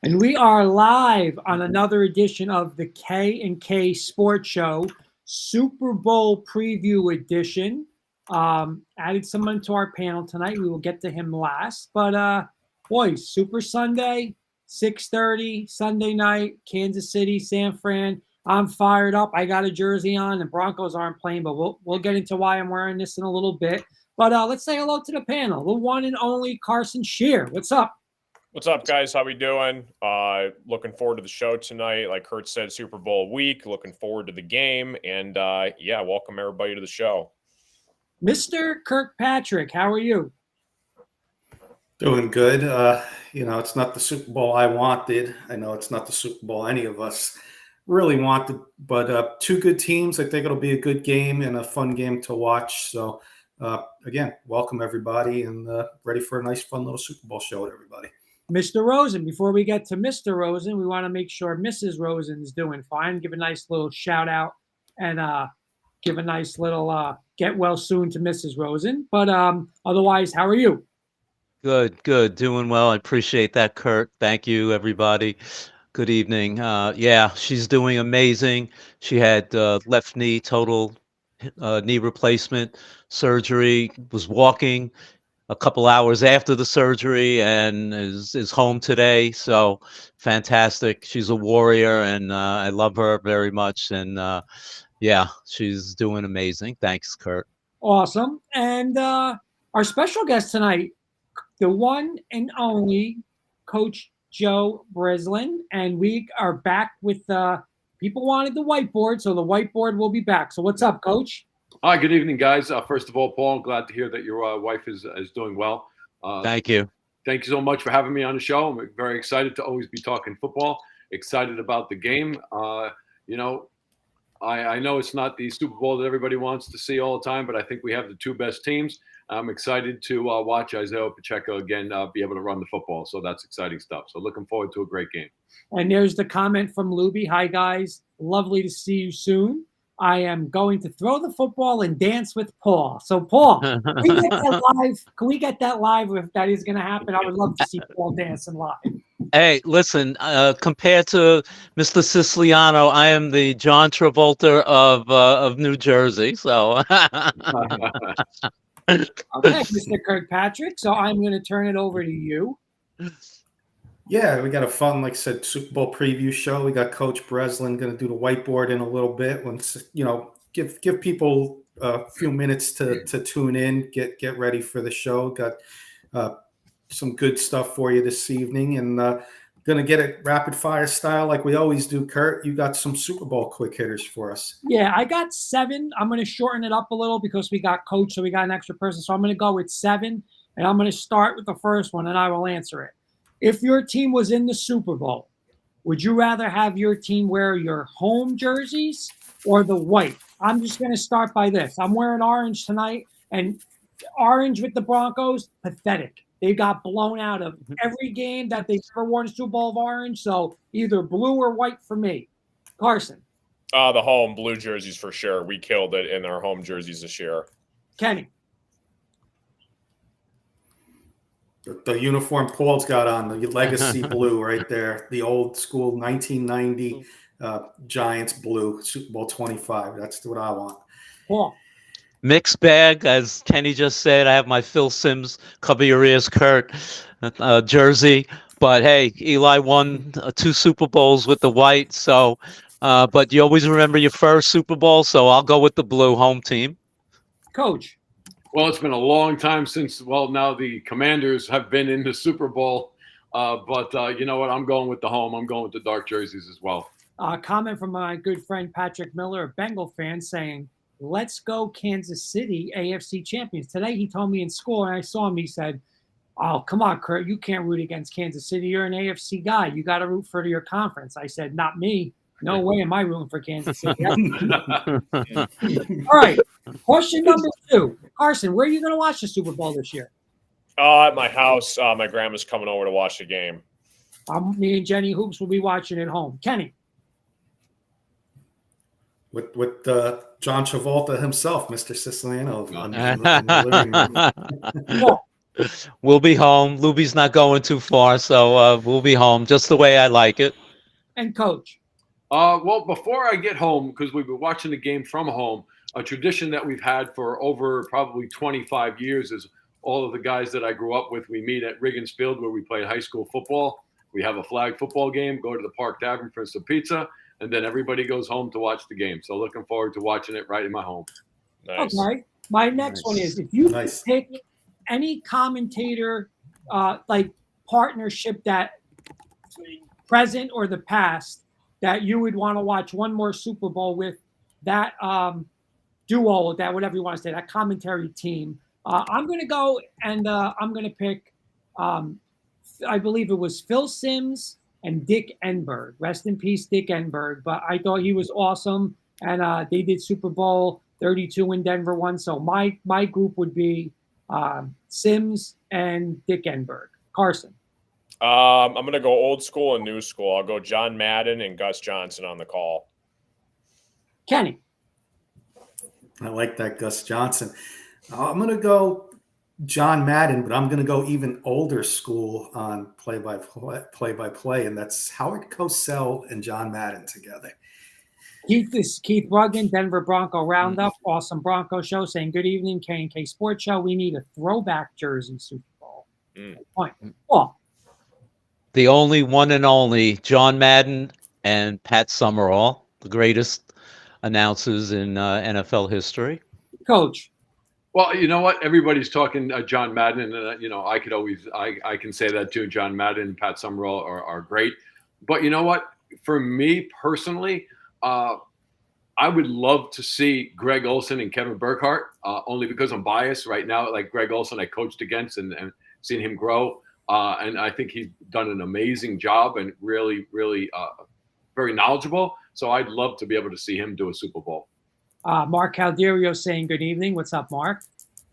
And we are live on another edition of the K and K Sports Show, Super Bowl preview edition. Added someone to our panel tonight. We will get to him last. But boys, Super Sunday, 6:30 Sunday night, Kansas City, San Fran. I'm fired up. I got a jersey on. The Broncos aren't playing, but we'll get into why I'm wearing this in a little bit. But let's say hello to the panel. The one and only Carson Shear. What's up? What's up, guys? How we doing? Looking forward to the show tonight. Like Kurt said, Super Bowl week. Looking forward to the game. And, yeah, welcome everybody to the show. Mr. Kirkpatrick, how are you? Doing good. It's not the Super Bowl I wanted. I know it's not the Super Bowl any of us really wanted, but two good teams. I think it'll be a good game and a fun game to watch. So, again, welcome everybody and ready for a nice, fun little Super Bowl show with everybody. Mr. Rosen, before we get to Mr. Rosen, we want to make sure Mrs. Rosen's doing fine. Give a nice little shout out and give a nice little get well soon to Mrs. Rosen. But otherwise, how are you? Good. Doing well. I appreciate that, Kurt. Thank you, everybody. Good evening. Yeah, she's doing amazing. She had left knee, total knee replacement surgery, was walking a couple hours after the surgery and is home today. So fantastic. She's a warrior and I love her very much. And yeah, she's doing amazing. Thanks, Kurt. Awesome. And our special guest tonight, the one and only Coach Joe Breslin. And we are back with people wanted the whiteboard, so the whiteboard will be back. So what's up, Coach? Hi, good evening, guys. First of all, Paul, I'm glad to hear that your wife is doing well. Thank you. Thank you so much for having me on the show. I'm very excited to always be talking football, excited about the game. I know it's not the Super Bowl that everybody wants to see all the time, but I think we have the two best teams. I'm excited to watch Isaiah Pacheco again be able to run the football. So that's exciting stuff. So looking forward to a great game. And there's the comment from Luby. Hi, guys. Lovely to see you soon. I am going to throw the football and dance with Paul. So, Paul, can we get that live? Can we get that live if that is going to happen? I would love to see Paul dancing live. Hey, listen, compared to Mr. Siciliano, I am the John Travolta of New Jersey. So, okay, Mr. Kirkpatrick. So I'm going to turn it over to you. Yeah, we got a fun, like I said, Super Bowl preview show. We got Coach Breslin going to do the whiteboard in a little bit. Once give people a few minutes to tune in, get ready for the show. Got some good stuff for you this evening, and going to get it rapid fire style like we always do. Kurt, you got some Super Bowl quick hitters for us. Yeah, I got 7. I'm going to shorten it up a little because we got Coach, so we got an extra person. So I'm going to go with 7, and I'm going to start with the first one, and I will answer it. If your team was in the Super Bowl, would you rather have your team wear your home jerseys or the white? I'm just going to start by this. I'm wearing orange tonight, and orange with the Broncos, pathetic. They got blown out of every game that they've ever worn a Super Bowl of orange, so either blue or white for me. Carson. The home blue jerseys for sure. We killed it in our home jerseys this year. Kenny. The uniform Paul's got on, the legacy blue right there, the old school 1990 Giants blue, Super Bowl 25. That's what I want. Paul. Mixed bag, as Kenny just said. I have my Phil Simms, cover your ears, Kurt, jersey. But hey, Eli won 2 Super Bowls with the white. So, but you always remember your first Super Bowl. So I'll go with the blue home team. Coach. Well, it's been a long time since, now the Commanders have been in the Super Bowl. But you know what? I'm going with the home. I'm going with the dark jerseys as well. Comment from my good friend Patrick Miller, a Bengal fan, saying, let's go Kansas City AFC champions. Today he told me in school, and I saw him, he said, oh, come on, Kurt, you can't root against Kansas City. You're an AFC guy. You got to root for your conference. I said, not me. No way am I rooting for Kansas City. All right. Question number 2. Carson, where are you going to watch the Super Bowl this year? At my house. My grandma's coming over to watch the game. Me and Jenny Hoops will be watching at home. Kenny. With John Travolta himself, Mr. Siciliano. We'll be home. Luby's not going too far, so we'll be home just the way I like it. And Coach. Well, before I get home, because we've been watching the game from home, a tradition that we've had for over probably 25 years is all of the guys that I grew up with. We meet at Riggins Field where we play high school football. We have a flag football game, go to the Park Tavern for some pizza, and then everybody goes home to watch the game. So looking forward to watching it right in my home. Nice. Okay. My next one is, if you Nice. could pick any commentator, like partnership that present or the past that you would want to watch one more Super Bowl with, that duo, that whatever you want to say, that commentary team. I'm going to go and I'm going to pick, I believe it was Phil Simms and Dick Enberg. Rest in peace, Dick Enberg. But I thought he was awesome. And they did Super Bowl 32 in Denver one. So my group would be Simms and Dick Enberg. Carson. I'm going to go old school and new school. I'll go John Madden and Gus Johnson on the call. Kenny. I like that, Gus Johnson. I'm going to go John Madden, but I'm going to go even older school on play-by-play, and that's Howard Cosell and John Madden together. Keith Ruggan, Denver Bronco Roundup, awesome Bronco show, saying good evening, K&K Sports Show. We need a throwback jersey Super Bowl. Point. Oh, The only one and only John Madden and Pat Summerall, the greatest announcers in NFL history. Coach. Well, you know what? Everybody's talking John Madden, and I could always I can say that too. John Madden and Pat Summerall are great, but you know what? For me personally, I would love to see Greg Olson and Kevin Burkhardt, only because I'm biased right now. Like Greg Olson, I coached against and seen him grow, and I think he's done an amazing job and really, really very knowledgeable. So I'd love to be able to see him do a Super Bowl. Mark Calderio saying good evening. What's up, Mark?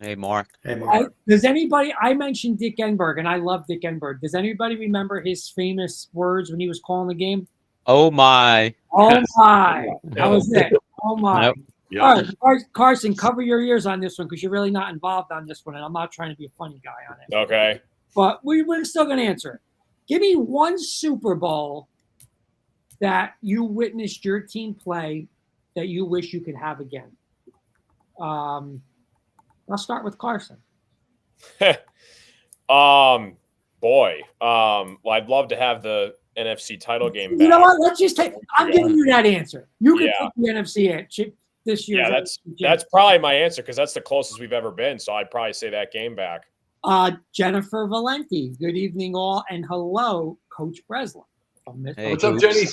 Hey, Mark. Hey, Mark. Does anybody, I mentioned Dick Enberg, and I love Dick Enberg. Does anybody remember his famous words when he was calling the game? Oh, my. Oh, my. That was it. Oh, my. Yep. Yeah. All right, Carson, cover your ears on this one because you're really not involved on this one, and I'm not trying to be a funny guy on it. Okay. But we're still going to answer it. Give me one Super Bowl that you witnessed your team play that you wish you could have again. I'll start with Carson. Well, I'd love to have the NFC title game back. You know what? Let's just take. I'm giving you that answer. You can Yeah. take the NFC chip this year. Yeah, that's probably my answer because that's the closest we've ever been. So I'd probably say that game back. Jennifer Valenti. Good evening, all, and hello, Coach Breslin. Hey, What's up, Hoops. Jenny?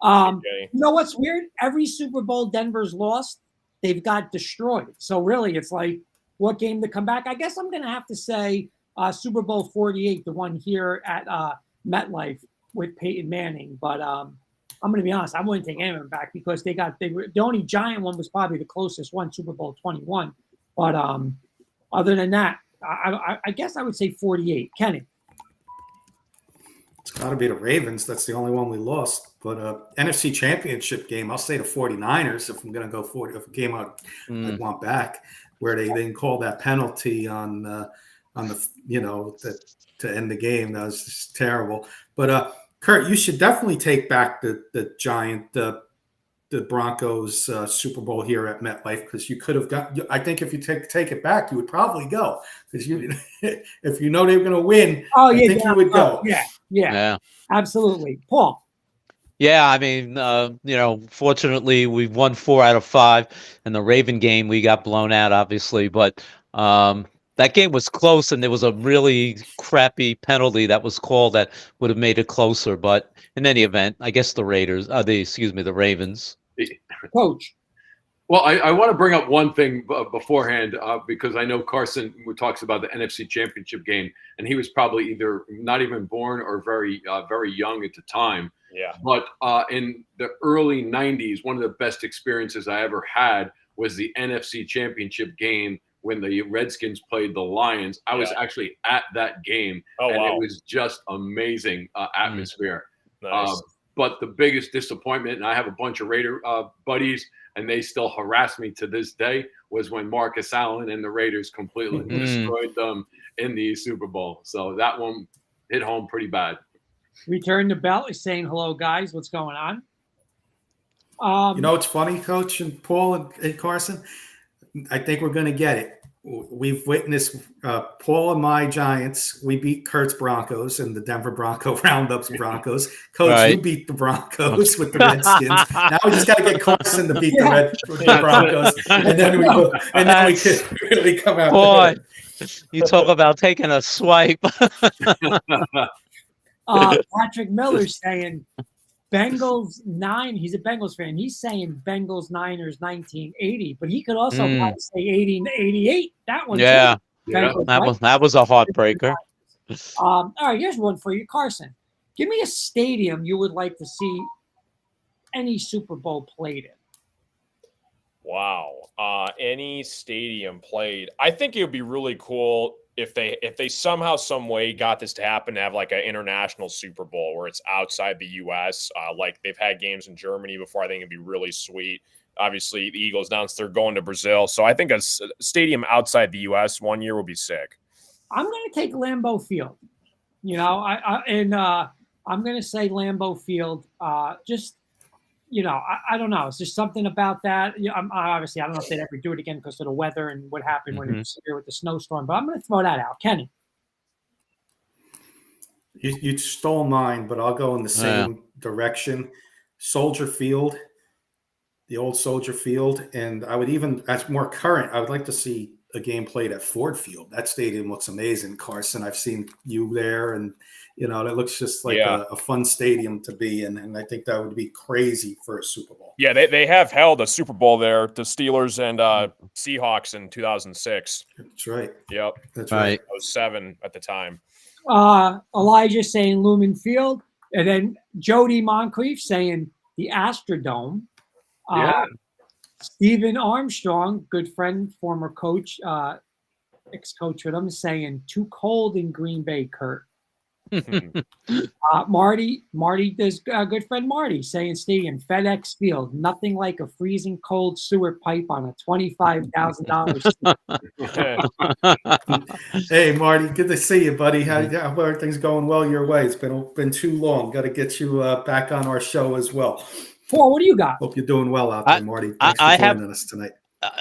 Okay. You know what's weird? Every Super Bowl Denver's lost, they've got destroyed. So really, it's like, what game to come back? I guess I'm going to have to say Super Bowl 48, the one here at MetLife with Peyton Manning. But I'm going to be honest, I wouldn't take any of them back because they were the only giant one was probably the closest one, Super Bowl 21. But other than that, I guess I would say 48. Kenny. It's got to be the Ravens. That's the only one we lost. But NFC Championship game, I'll say the 49ers if I'm going to go for it. If a game I'd want back, where they didn't call that penalty on the to end the game. That was just terrible. But Kurt, you should definitely take back the Broncos Super Bowl here at MetLife because you could have got. I think if you take it back, you would probably go because if you know they were going to win. Oh I yeah, think you would go. Yeah, absolutely. Paul. Yeah, I mean, fortunately, we've won 4 out of 5. In the Raven game, we got blown out, obviously. But that game was close, and there was a really crappy penalty that was called that would have made it closer. But in any event, I guess the Ravens. Coach. Well, I want to bring up one thing beforehand because I know Carson talks about the NFC Championship game, and he was probably either not even born or very young at the time. Yeah. But in the early 90s, one of the best experiences I ever had was the NFC Championship game when the Redskins played the Lions. I was actually at that game, and wow. it was just amazing atmosphere. Nice. But the biggest disappointment, and I have a bunch of Raider buddies, and they still harass me to this day, was when Marcus Allen and the Raiders completely destroyed them in the Super Bowl. So that one hit home pretty bad. Return to Bell is saying hello, guys. What's going on? You know, it's funny, Coach and Paul and Carson. I think we're going to get it. We've witnessed Paul and my Giants. We beat Kurt's Broncos and the Denver Bronco Roundups Broncos. Coach, Right. you beat the Broncos with the Redskins. Now we just got to get Carson to beat the Broncos, and then we could really come out. Boy, you talk about taking a swipe. Patrick Miller's saying Bengals 9. He's a Bengals fan. He's saying Bengals Niners 1980, but he could also probably say 80-88. That one, Yeah, too. Yeah. Bengals, that was a heartbreaker. all right, here's one for you, Carson. Give me a stadium you would like to see any Super Bowl played in. Wow. Any stadium played. I think it would be really cool if they somehow, some way got this to happen, to have like an international Super Bowl where it's outside the U.S. Like they've had games in Germany before. I think it'd be really sweet. Obviously, the Eagles announced they're going to Brazil, so I think a stadium outside the U.S. one year would be sick. I'm going to take Lambeau Field. You know, I'm going to say Lambeau Field. Just, you know, I don't know. It's just something about that. Yeah, obviously, I don't know if they'd ever do it again because of the weather and what happened when it was severe with the snowstorm. But I'm going to throw that out. Kenny. You stole mine, but I'll go in the same direction. Soldier Field, the old Soldier Field, and I would even, as more current, I would like to see a game played at Ford Field. That stadium looks amazing, Carson. I've seen you there, and you know, it looks just like a fun stadium to be in, and I think that would be crazy for a Super Bowl. Yeah, they have held a Super Bowl there, the Steelers and Seahawks in 2006. That's right. Yep. That's right. I was 7 at the time. Elijah saying Lumen Field, and then Jody Moncrief saying the Astrodome. Stephen Armstrong, good friend, former coach, ex-coach with him, saying too cold in Green Bay, Kurt. Marty, there's a good friend Marty saying stadium, FedEx Field, nothing like a freezing cold sewer pipe on a $25,000. Hey, Marty, good to see you, buddy. How everything's going well your way? It's been too long. Got to get you back on our show as well. Paul, what do you got? Hope you're doing well out there, Marty. Thanks for joining us tonight.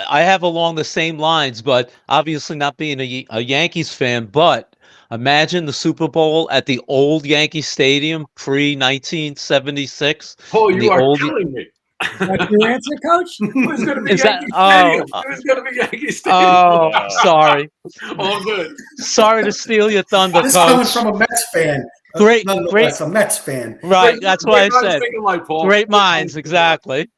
I have along the same lines, but obviously not being a Yankees fan, but imagine the Super Bowl at the old Yankee Stadium pre-1976. Oh, you are killing me. That's your answer, Coach? It was going to be Yankee Stadium. It was going to be Yankee Stadium. Oh, sorry. All good. Sorry to steal your thunder, This Coach. coming from a Mets fan. Great. A Mets fan. Right, that's why I said. Great minds, exactly.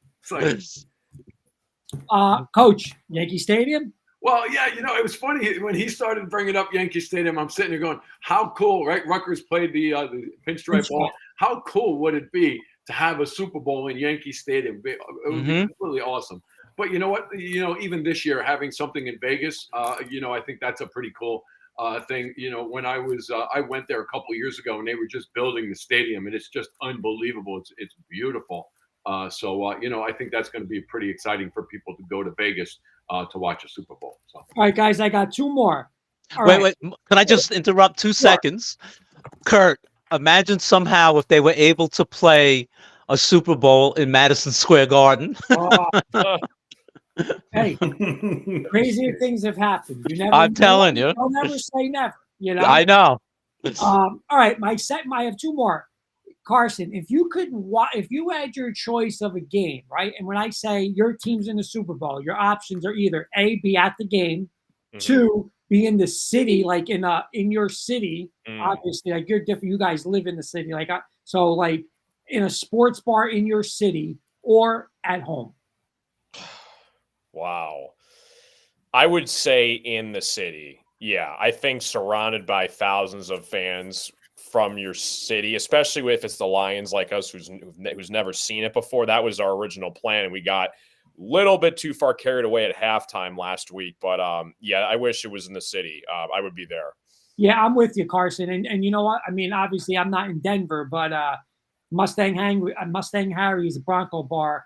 Coach, Yankee Stadium? Well, yeah, you know, it was funny when he started bringing up Yankee Stadium. I'm sitting there going, how cool, right? Rutgers played the pinstripe ball. How cool would it be to have a Super Bowl in Yankee Stadium? It would be really awesome. But you know what? You know, even this year, having something in Vegas, you know, I think that's a pretty cool thing. You know, when I went there a couple of years ago, and they were just building the stadium, and it's just unbelievable. It's beautiful. So you know, I think that's going to be pretty exciting for people to go to Vegas to watch a Super Bowl. So. All right, guys, I got 2 more. Wait. Can I just interrupt 2 seconds? Kurt, imagine somehow if they were able to play a Super Bowl in Madison Square Garden. Hey, crazier things have happened. I'm telling you. I'll never say never. You know. I know. All right, I have 2 more. Carson, if you had your choice of a game, right? And when I say your team's in the Super Bowl, your options are either A, be at the game, 2, be in the city, like in your city. Obviously, like you're different. You guys live in the city, like so, like in a sports bar in your city or at home. Wow. I would say in the city. Yeah, I think surrounded by thousands of fans from your city, especially if it's the Lions like us who's never seen it before. That was our original plan, and we got a little bit too far carried away at halftime last week. But yeah, I wish it was in the city. I would be there. Yeah, I'm with you, Carson. And you know what? I mean, obviously I'm not in Denver, but Mustang Harry's, the Bronco Bar.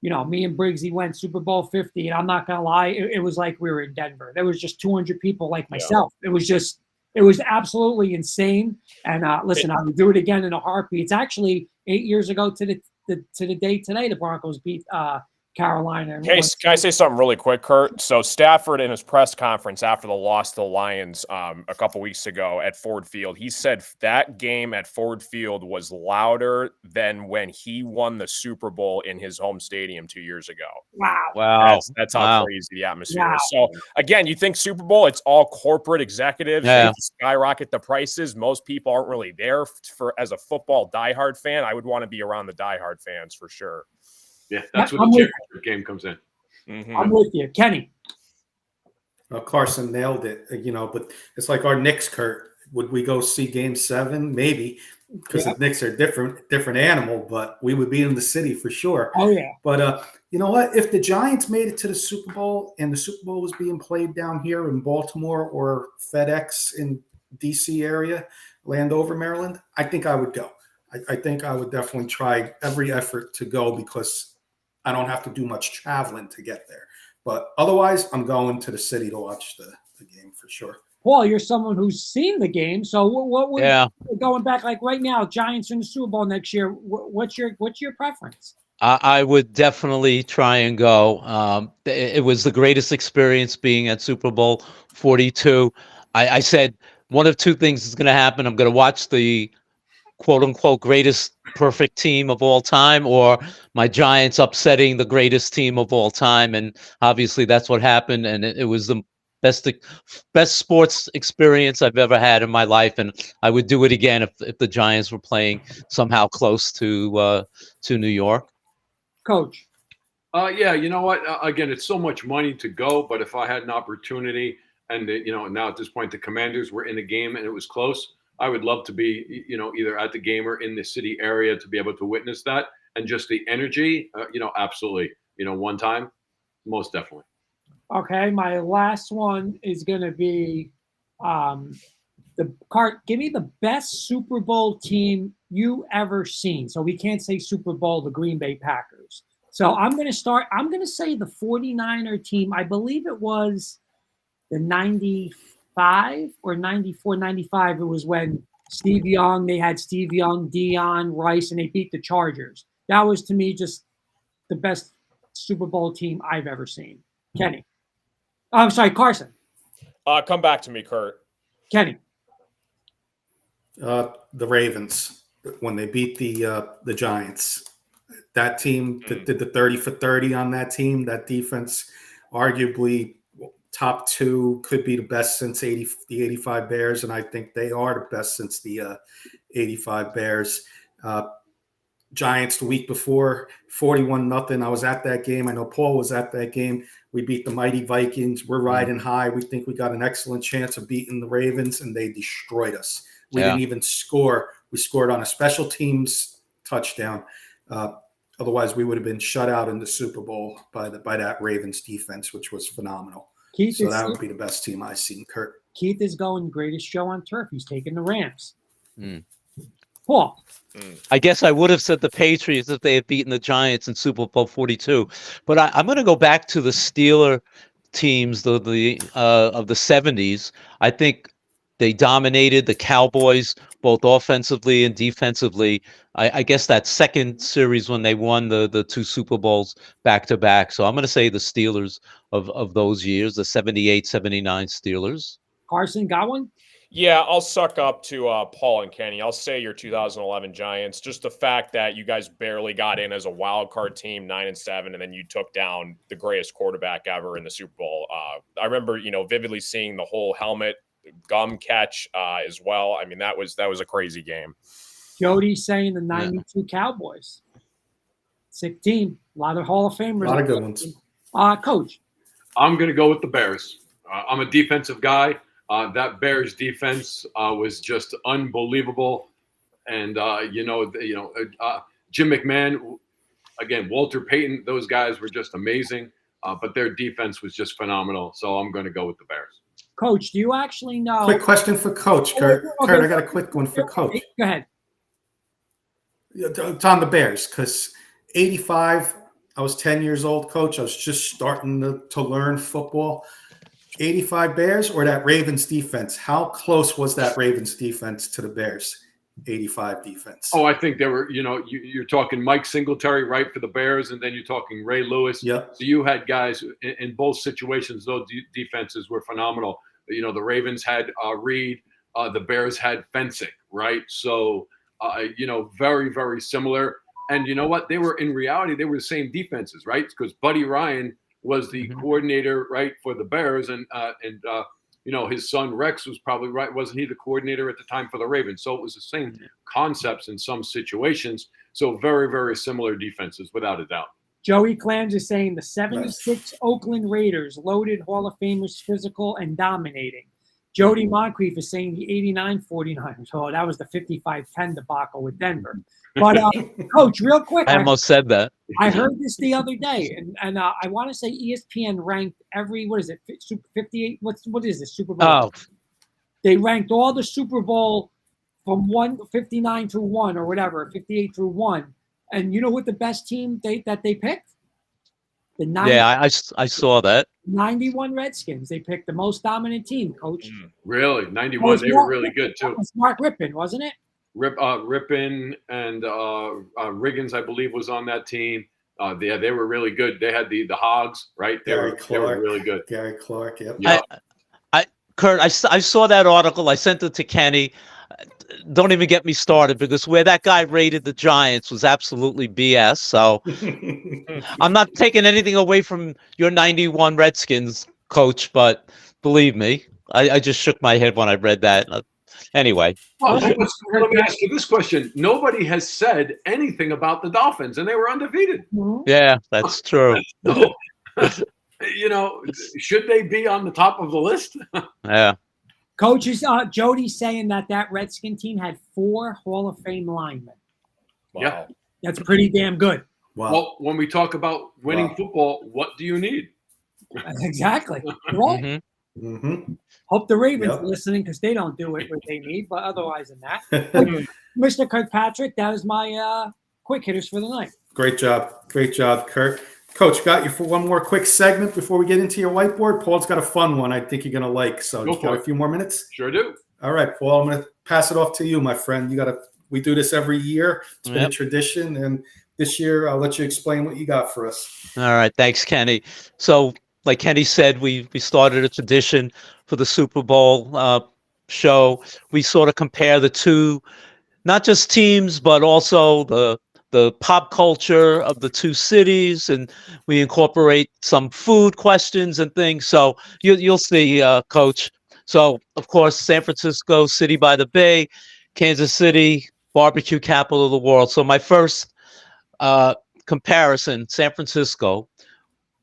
You know, me and Briggsy went Super Bowl 50, and I'm not gonna lie, it was like we were in Denver. There was just 200 people like myself. It was absolutely insane. And listen, I would do it again in a heartbeat. It's actually 8 years ago to the day today. The Broncos beat Carolina. Hey, can I say something really quick, Kurt? So Stafford in his press conference after the loss to the Lions a couple weeks ago at Ford Field, he said that game at Ford Field was louder than when he won the Super Bowl in his home stadium 2 years ago. Wow. That's how crazy the atmosphere is. So again, you think Super Bowl, it's all corporate executives. They skyrocket the prices. Most people aren't really there for as a football diehard fan. I would want to be around the diehard fans for sure. Yeah, that's where the championship game comes in. Mm-hmm. I'm with you. Kenny. Carson nailed it, but it's like our Knicks, Kurt. Would we go see Game 7? Maybe, because the Knicks are different animal, but we would be in the city for sure. Oh, yeah. But you know what? If the Giants made it to the Super Bowl and the Super Bowl was being played down here in Baltimore or FedEx in D.C. area, Landover, Maryland, I think I would go. I think I would definitely try every effort to go because I don't have to do much traveling to get there. But otherwise, I'm going to the city to watch the game for sure. Paul, you're someone who's seen the game. So what would going back like right now, Giants in the Super Bowl next year, what's your preference? I would definitely try and go. It was the greatest experience being at Super Bowl 42. I said one of two things is going to happen. I'm going to watch the quote unquote greatest perfect team of all time, or my Giants upsetting the greatest team of all time. And obviously that's what happened. And it was the best sports experience I've ever had in my life. And I would do it again if the Giants were playing somehow close to New York. Coach. Yeah, you know what? Again, it's so much money to go, but if I had an opportunity and, now at this point, the Commanders were in the game and it was close, I would love to be, either at the game or in the city area to be able to witness that. And just the energy, absolutely. One time, most definitely. Okay, my last one is going to be give me the best Super Bowl team you ever seen. So we can't say Super Bowl, the Green Bay Packers. So I'm going to say the 49er team. I believe it was the 95 or 94, 95. It was when they had Steve Young, Dion, Rice, and they beat the Chargers. That was, to me, just the best Super Bowl team I've ever seen. Kenny. I'm sorry, Carson. Come back to me, Kurt. Kenny. The Ravens, when they beat the Giants. That team that did the 30 for 30 on that team, that defense, arguably top two, could be the best since the 85 Bears, and I think they are the best since the 85 Bears. Giants the week before, 41-0. I was at that game. I know Paul was at that game. We beat the mighty Vikings. We're riding high. We think we got an excellent chance of beating the Ravens, and they destroyed us. We didn't even score. We scored on a special teams touchdown. Otherwise, we would have been shut out in the Super Bowl by that Ravens defense, which was phenomenal. So that would be the best team I've seen, Kurt. Keith is going greatest show on turf. He's taking the Rams. Paul. I guess I would have said the Patriots if they had beaten the Giants in Super Bowl 42. But I'm going to go back to the Steeler teams of the 70s. I think they dominated the Cowboys both offensively and defensively. I guess that second series when they won the two Super Bowls back to back. So I'm going to say the Steelers of those years, the 78, 79 Steelers. Carson, got one? Yeah, I'll suck up to Paul and Kenny. I'll say your 2011 Giants. Just the fact that you guys barely got in as a wild card team, 9-7, and then you took down the greatest quarterback ever in the Super Bowl. I remember, vividly seeing the whole helmet gum catch as well. I mean, that was a crazy game. Jody saying the 92 Cowboys. Sick team. A lot of Hall of Famers. A lot of good ones. Coach. I'm going to go with the Bears. I'm a defensive guy. That Bears defense was just unbelievable. And, Jim McMahon, again, Walter Payton, those guys were just amazing. But their defense was just phenomenal. So I'm going to go with the Bears. Coach, do you actually know? Quick question for Coach, Kurt. Okay. Kurt, I got a quick one for Coach. Go ahead. It's on the Bears because 85, I was 10 years old, coach. I was just starting to learn football. 85 Bears or that Ravens defense? How close was that Ravens defense to the Bears? 85 defense. Oh, I think there were, you're talking Mike Singletary, right, for the Bears, and then you're talking Ray Lewis. Yep. So you had guys in both situations. Those defenses were phenomenal. The Ravens had Reed. The Bears had Fencing, right? So, very, very similar. And you know what? They were, in reality, they were the same defenses, right? Because Buddy Ryan was the coordinator, right, for the Bears, and his son Rex was probably right. Wasn't he the coordinator at the time for the Ravens? So it was the same concepts in some situations. So very, very similar defenses, without a doubt. Joey Clams is saying the 76 Oakland Raiders, loaded Hall of Famers, physical and dominating. Jody Moncrief is saying the 89 49ers. Oh, that was the 55-10 debacle with Denver. But, Coach, real quick. I almost said that. I heard this the other day, and I want to say ESPN ranked every, 58? What is this, Super Bowl? Oh, They ranked all the Super Bowl from 59 through 1 or whatever, 58 through 1. And you know what the best team that they picked? The 90, yeah, I saw that. 91 Redskins. They picked the most dominant team, Coach. Really, 91. They were really good too. That was Mark Rippon, wasn't it? Rippon and Riggins, I believe, was on that team. They were really good. They had the Hogs, right? They were really good. Gary Clark, yep. Yeah. Kurt, I saw that article. I sent it to Kenny. Don't even get me started because where that guy rated the Giants was absolutely BS. So I'm not taking anything away from your 91 Redskins, Coach, but believe me, I just shook my head when I read that. Anyway. Well, let me ask you this question. Nobody has said anything about the Dolphins, and they were undefeated. Yeah, that's true. So, should they be on the top of the list? Yeah. Coaches, Jody's saying that Redskin team had 4 Hall of Fame linemen. Wow. Yeah. That's pretty damn good. Wow. Well, when we talk about winning football, what do you need? Exactly. Right. Mm-hmm. Hope the Ravens Yep. are listening because they don't do it what they need. But otherwise than that, Mr. Kirkpatrick, that was my quick hitters for the night. Great job, Kurt. Coach, got you for one more quick segment before we get into your whiteboard. Paul's got a fun one I think you're going to like. So you got a few more minutes? Sure do. All right, Paul, I'm going to pass it off to you, my friend. We do this every year. It's been a tradition. And this year, I'll let you explain what you got for us. All right. Thanks, Kenny. So like Kenny said, we started a tradition for the Super Bowl show. We sort of compare the two, not just teams, but also the pop culture of the two cities, and we incorporate some food questions and things. So you'll see, Coach. So of course, San Francisco, City by the Bay, Kansas City, barbecue capital of the world. So my first comparison: San Francisco,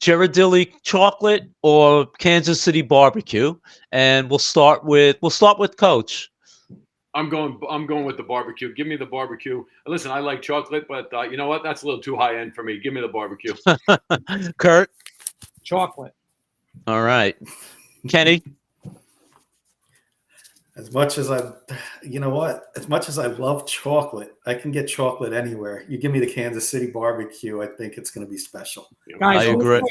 Ghirardelli chocolate or Kansas City barbecue, and we'll start with Coach. I'm going with the barbecue. Give me the barbecue. Listen, I like chocolate, but you know what? That's a little too high end for me. Give me the barbecue. Kurt? Chocolate. All right. Kenny? As much as I love chocolate, I can get chocolate anywhere. You give me the Kansas City barbecue, I think it's going to be special. Guys, I agree.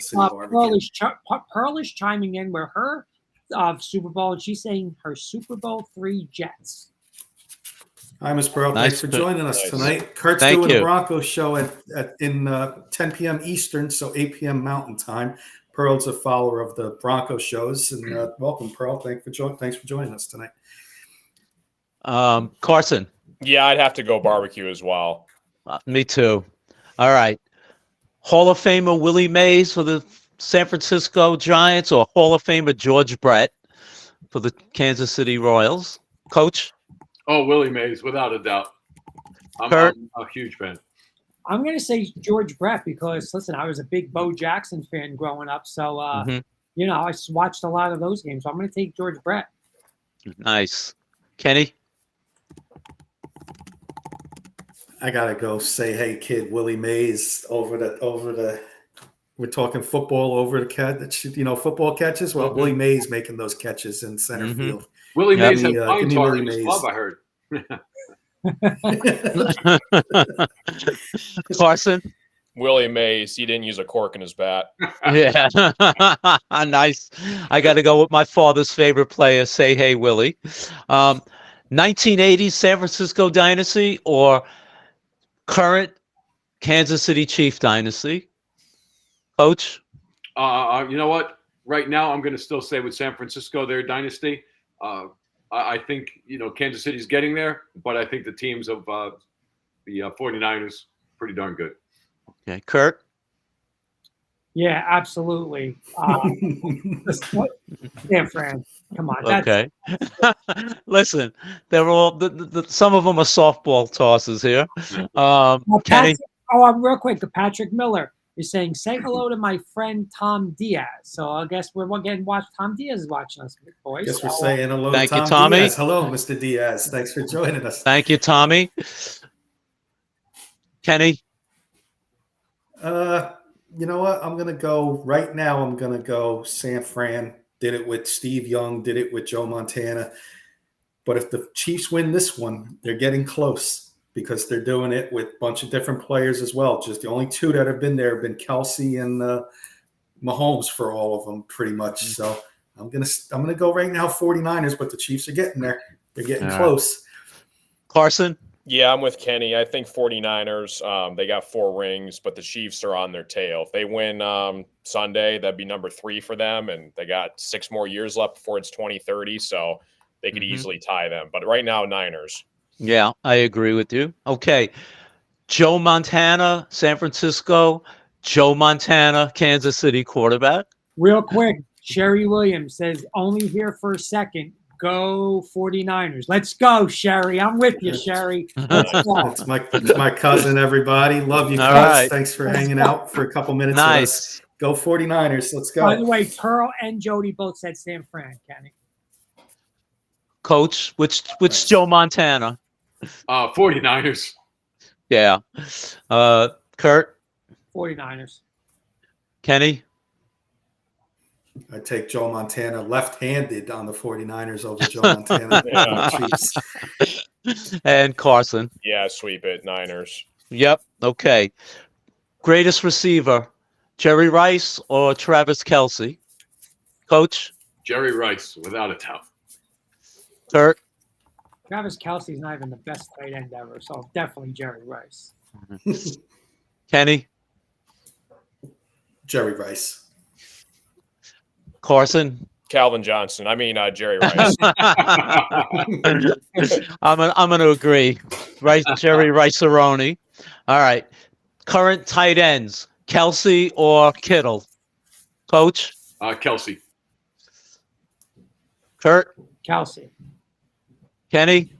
Pearl is chiming in where her Super Bowl, and she's saying her Super Bowl 3 Jets. Hi, Ms. Pearl. Nice. Thanks for joining us Nice. tonight. Kurt's Thank doing you. a Broncos show in 10 p.m. Eastern, so 8 p.m. Mountain Time. Pearl's a follower of the Broncos shows, and welcome, Pearl. Thanks for joining us tonight. Carson? Yeah, I'd have to go barbecue as well. Me too. All right. Hall of Famer Willie Mays for the San Francisco Giants, or Hall of Famer George Brett for the Kansas City Royals? Coach? Oh, Willie Mays, without a doubt. I'm a huge fan. I'm going to say George Brett because, listen, I was a big Bo Jackson fan growing up. So, I watched a lot of those games. So I'm going to take George Brett. Nice. Kenny? I gotta go say, hey kid, Willie Mays over the. We're talking football over the catch, football catches. Well, Willie Mays making those catches in center field. Willie Mays had give fine me talk Willie in his Mays. club, I heard. Carson? Willie Mays, he didn't use a cork in his bat. Yeah. Nice. I got to go with my father's favorite player, Say Hey Willie. 1980s San Francisco dynasty or current Kansas City Chief dynasty? Coach? You know what? Right now, I'm going to still stay with San Francisco, their dynasty. I think, Kansas City's getting there, but I think the teams of the 49ers pretty darn good. Okay. Kurt? Yeah, absolutely. San Fran. Come on. Okay. Listen, they're all some of them are softball tosses here. Well, Kenny? real quick, Patrick Miller is saying, say hello to my friend Tom Diaz. So I guess we're getting Tom Diaz is watching us, boys. Guess we're saying hello Thank to you, Tom Tommy. Diaz. Hello, Mr. Diaz. Thanks for joining us. Thank you, Tommy. Kenny? You know what? I'm gonna go right now. I'm gonna go San Fran. Did it with Steve Young. Did it with Joe Montana. But if the Chiefs win this one, they're getting close because they're doing it with a bunch of different players as well. Just the only two that have been there have been Kelsey and Mahomes for all of them, pretty much. So I'm gonna go right now 49ers, but the Chiefs are getting there. They're getting close. Carson? Yeah, I'm with Kenny. I think 49ers, they got 4 rings, but the Chiefs are on their tail. If they win Sunday, that'd be number 3 for them, and they got 6 more years left before it's 2030, so they could easily tie them. But right now, Niners. Yeah, I agree with you. Okay. Joe Montana, San Francisco. Joe Montana, Kansas City quarterback. Real quick, Sherry Williams says, only here for a second. Go 49ers. Let's go, Sherry. I'm with you, Sherry. Let's go. It's my cousin, everybody. Love you, All cuz. right. Thanks for hanging out for a couple minutes with us. Nice. Go 49ers. Let's By the go. way, Pearl and Jody both said San Fran, Kenny. Coach, which Joe Montana? 49ers. Yeah. Kurt? 49ers. Kenny? I take Joe Montana left-handed on the 49ers over Joe Montana. Yeah. Chiefs. And Carson. Yeah, sweep it, Niners. Yep. Okay. Greatest receiver, Jerry Rice or Travis Kelce? Coach? Jerry Rice, without a doubt. Kurt? Travis Kelsey's not even the best tight end ever, so definitely Jerry Rice. Kenny? Jerry Rice. Carson? Calvin Johnson. I mean, Jerry Rice. I'm going to agree. Jerry Rice-A-Roni. All right. Current tight ends, Kelce or Kittle? Coach? Kelsey. Kurt? Kelsey. Kenny?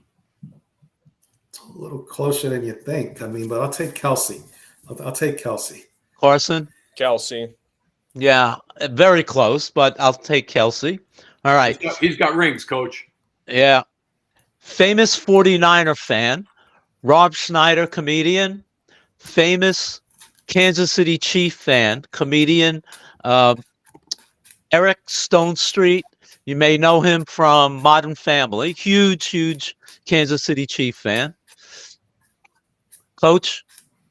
It's a little closer than you think. I mean, but I'll take Kelsey. I'll take Kelsey. Carson? Kelsey. Yeah, very close, but I'll take Kelce. All right. He's got rings, Coach. Yeah. Famous 49er fan, Rob Schneider, comedian. Famous Kansas City Chief fan, comedian, Eric Stone Street. You may know him from Modern Family. Huge Kansas City Chief fan. Coach?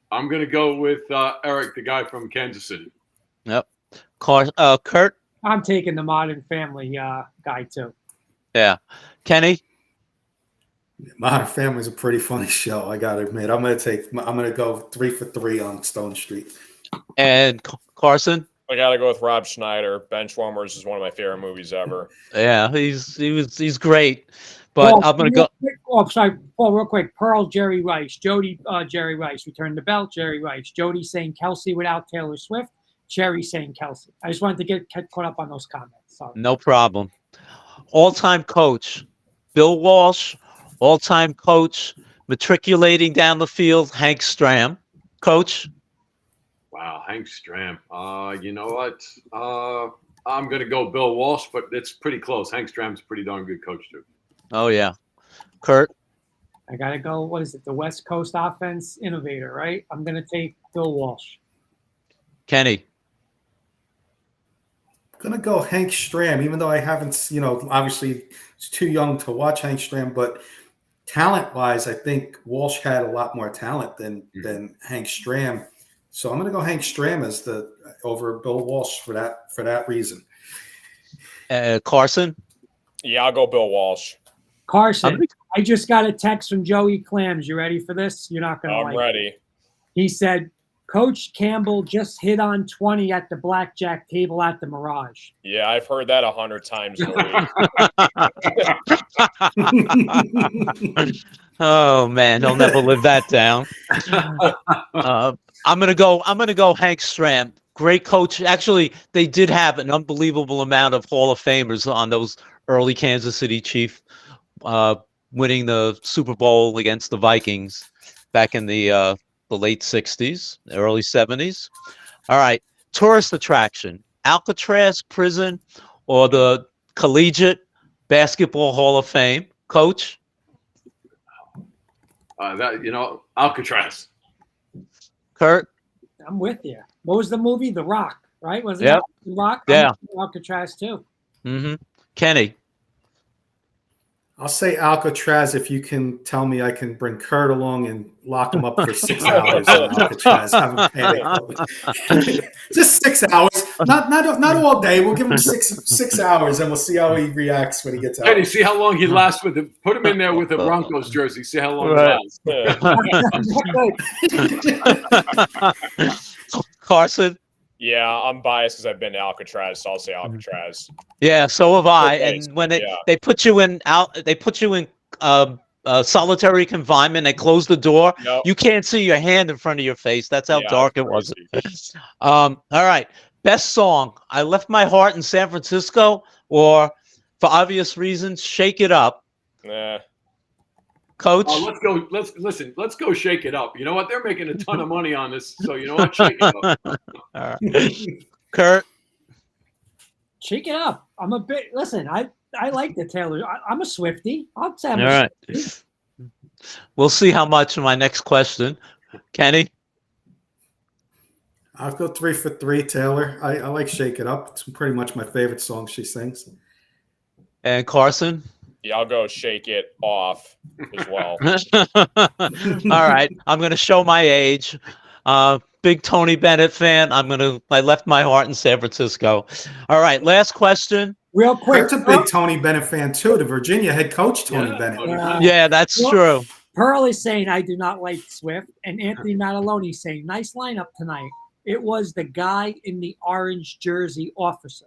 I'm going to go with Eric, the guy from Kansas City. Yep. Kurt? I'm taking the Modern Family guy, too. Yeah. Kenny? Modern Family is a pretty funny show, I gotta admit. I'm gonna go 3 for 3 on Stone Street. And Carson? I got to go with Rob Schneider. Benchwarmers is one of my favorite movies ever. Yeah, he's great. But I'm gonna go. Sorry, Paul, real quick. Pearl, Jerry Rice. Jody, Jerry Rice. Return the belt, Jerry Rice. Jody saying Kelsey without Taylor Swift. Jerry saying Kelsey. I just wanted to get caught up on those comments. Sorry. No problem. All-time coach, Bill Walsh. All-time coach, matriculating down the field, Hank Stram. Coach? Wow, Hank Stram. You know what? I'm going to go Bill Walsh, but it's pretty close. Hank Stram's a pretty darn good coach, too. Oh, yeah. Kurt? I got to go, what is it, the West Coast offense innovator, right? I'm going to take Bill Walsh. Kenny? I'm gonna go Hank Stram, even though I haven't, obviously it's too young to watch Hank Stram, but talent-wise, I think Walsh had a lot more talent than Hank Stram. So I'm going to go Hank Stram as over Bill Walsh for that reason. Carson? Yeah, I'll go Bill Walsh. Carson, I just got a text from Joey Clams. You ready for this? You're not going to I'm ready. He said, Coach Campbell just hit on 20 at the blackjack table at the Mirage. Yeah, I've heard that 100 times in a week. Oh man, he'll never live that down. I'm gonna go Hank Stram. Great coach. Actually, they did have an unbelievable amount of Hall of Famers on those early Kansas City Chiefs, winning the Super Bowl against the Vikings back in the late 60s, early 70s. All right, tourist attraction, Alcatraz prison or the Collegiate Basketball Hall of Fame? Coach? Alcatraz. Kurt? I'm with you. What was the movie? The Rock, right? Was it Yep. The Rock? Yeah. Alcatraz too. Mm-hmm. Kenny? I'll say Alcatraz if you can tell me I can bring Kurt along and lock him up for 6 hours on Alcatraz. Have him panic. Just 6 hours, not all day. We'll give him 6 hours, and we'll see how he reacts when he gets out. Kenny, see how long he lasts with it. Put him in there with a Broncos jersey. See how long Yeah. he lasts. Carson? Yeah, I'm biased because I've been to Alcatraz, so I'll say Alcatraz. Yeah, so have I. Okay, And when yeah. they put you in solitary confinement, they close the door. Yep. You can't see your hand in front of your face. That's how Yeah, dark it was. All right, best song. I Left My Heart in San Francisco, or for obvious reasons, Shake It Up. Nah. Coach? Let's go. Let's go. Shake It Up. You know what? They're making a ton of money on this. So you know what? Shake It Up. All right. Kurt? Shake It Up. I'm a bit. Listen, I like the Taylor. I'm a Swiftie. I'll say I'm All a right. Swiftie. We'll see how much in my next question. Kenny? I'll go 3 for 3, Taylor. I like Shake It Up. It's pretty much my favorite song she sings. And Carson? Yeah, I'll go Shake It Off as well. All right. I'm going to show my age. Big Tony Bennett fan. I Left My Heart in San Francisco. All right. Last question. Real quick. Kurt's a big Tony Bennett fan, too. The Virginia head coach, Tony Bennett. Yeah, that's Well, true. Pearl is saying I do not like Swift, and Anthony Mataloni is saying nice lineup tonight. It was the guy in the orange jersey, officer.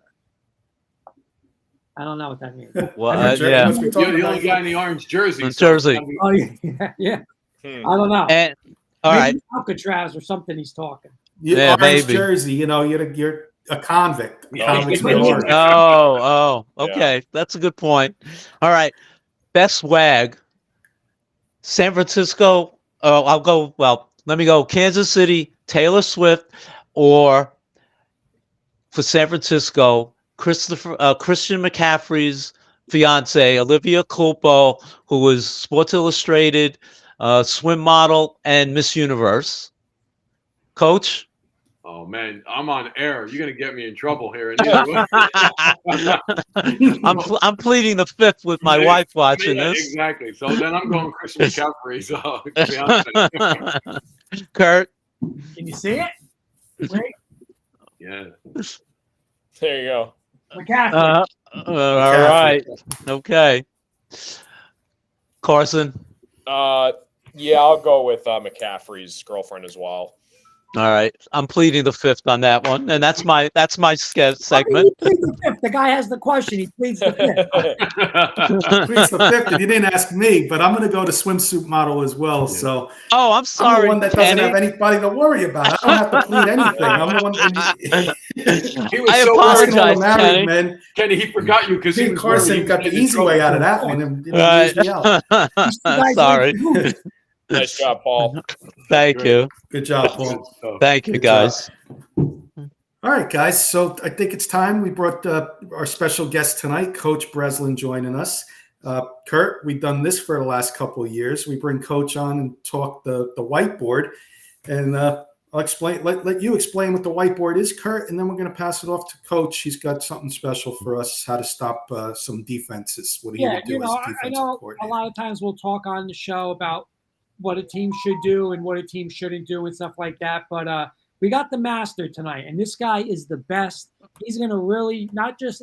I don't know what that means. Well, yeah. Must be You're talking the about only guy in the orange jersey. In Jersey. Oh yeah, yeah. Hmm. I don't know. And all right. Maybe Alcatraz or something. He's talking. Yeah, orange maybe. jersey, you're a convict. Yeah. Convicts wear orange. Oh, okay. That's a good point. All right. Best swag. San Francisco. Let me go Kansas City, Taylor Swift, or for San Francisco, Christian McCaffrey's fiance, Olivia Culpo, who was Sports Illustrated, swim model, and Miss Universe. Coach? Oh man, I'm on air. You're gonna get me in trouble here. I'm pleading the fifth with my wife watching Yeah, this. Exactly. So then I'm going Chris McCaffrey. So Kurt? Can you see it? Wait, yeah. There you go. McCaffrey. All right. Okay. Carson? Yeah, I'll go with McCaffrey's girlfriend as well. All right. I'm pleading the fifth on that one. And that's my segment. He pleads the fifth. The guy has the question. He pleads the fifth. Please, the fifth. You didn't ask me, but I'm going to go to swimsuit model as well. So Oh, I'm I'm sorry. the one that doesn't Kenny. have anybody to worry about. I don't have to plead anything. I'm the one. He was I so apologize, worried. All the married Kenny. men. Kenny, he forgot you because Me he and was worried Carson he got was the getting in easy way trouble. out of that one and didn't Right. lose me out. Guys Sorry. like- Nice job, Paul. Thank you. Good job, Paul. So, Thank you, Good guys. All right, guys. So I think it's time. We brought our special guest tonight, Coach Breslin, joining us. Kurt, we've done this for the last couple of years. We bring Coach on and talk the whiteboard. And I'll explain. Let you explain what the whiteboard is, Kurt, and then we're going to pass it off to Coach. He's got something special for us, how to stop some defenses. What he Yeah, would do you know, as I defensive know a coordinator. lot of times we'll talk on the show about what a team should do and what a team shouldn't do and stuff like that. But we got the master tonight, and this guy is the best. He's going to really not just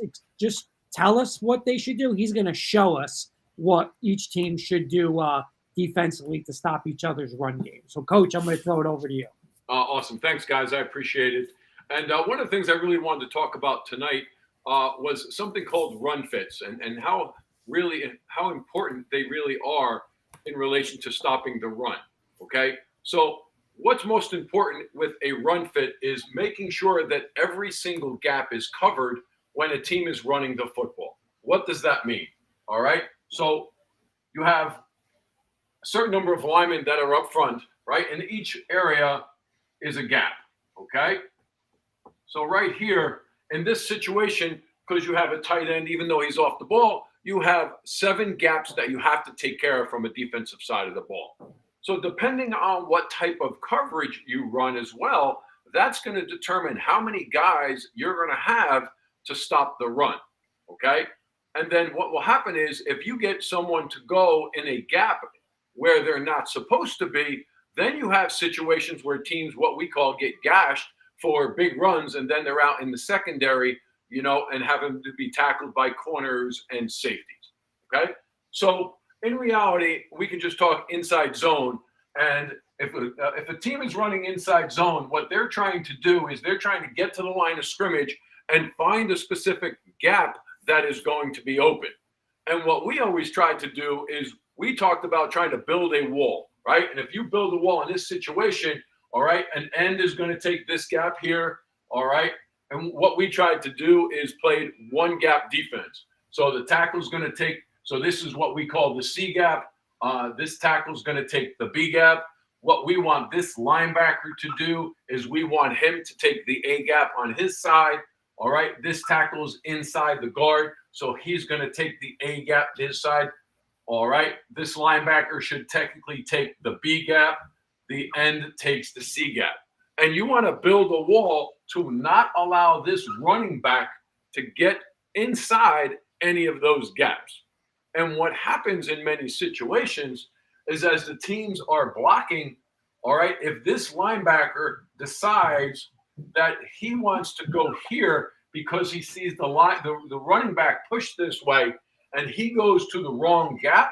tell us what they should do. He's going to show us what each team should do defensively to stop each other's run game. So, Coach, I'm going to throw it over to you. Awesome. Thanks, guys. I appreciate it. And one of the things I really wanted to talk about tonight was something called run fits and how important they really are in relation to stopping the run. Okay. So what's most important with a run fit is making sure that every single gap is covered when a team is running the football. What does that mean? All right. So you have a certain number of linemen that are up front, right? And each area is a gap. Okay. So right here in this situation, because you have a tight end, even though he's off the ball, you have 7 gaps that you have to take care of from a defensive side of the ball. So depending on what type of coverage you run as well, that's going to determine how many guys you're going to have to stop the run. Okay. And then what will happen is if you get someone to go in a gap where they're not supposed to be, then you have situations where teams, what we call, get gashed for big runs, and then they're out in the secondary, you know, and having to be tackled by corners and safeties. Okay. So in reality, we can just talk inside zone. And if a team is running inside zone, what they're trying to do is they're trying to get to the line of scrimmage and find a specific gap that is going to be open. And what we always tried to do is we talked about trying to build a wall, right? And if you build a wall in this situation, all right, an end is going to take this gap here, all right? And what we tried to do is play one gap defense. So the tackle is going to take, so this is what we call the C gap. This tackle is going to take the B gap. What we want this linebacker to do is we want him to take the A gap on his side, all right? This tackle is inside the guard, so he's going to take the A gap his side. All right, this linebacker should technically take the B gap. The end takes the C gap. And you want to build a wall to not allow this running back to get inside any of those gaps. And what happens in many situations is as the teams are blocking, all right, if this linebacker decides that he wants to go here because he sees the running back push this way, and he goes to the wrong gap,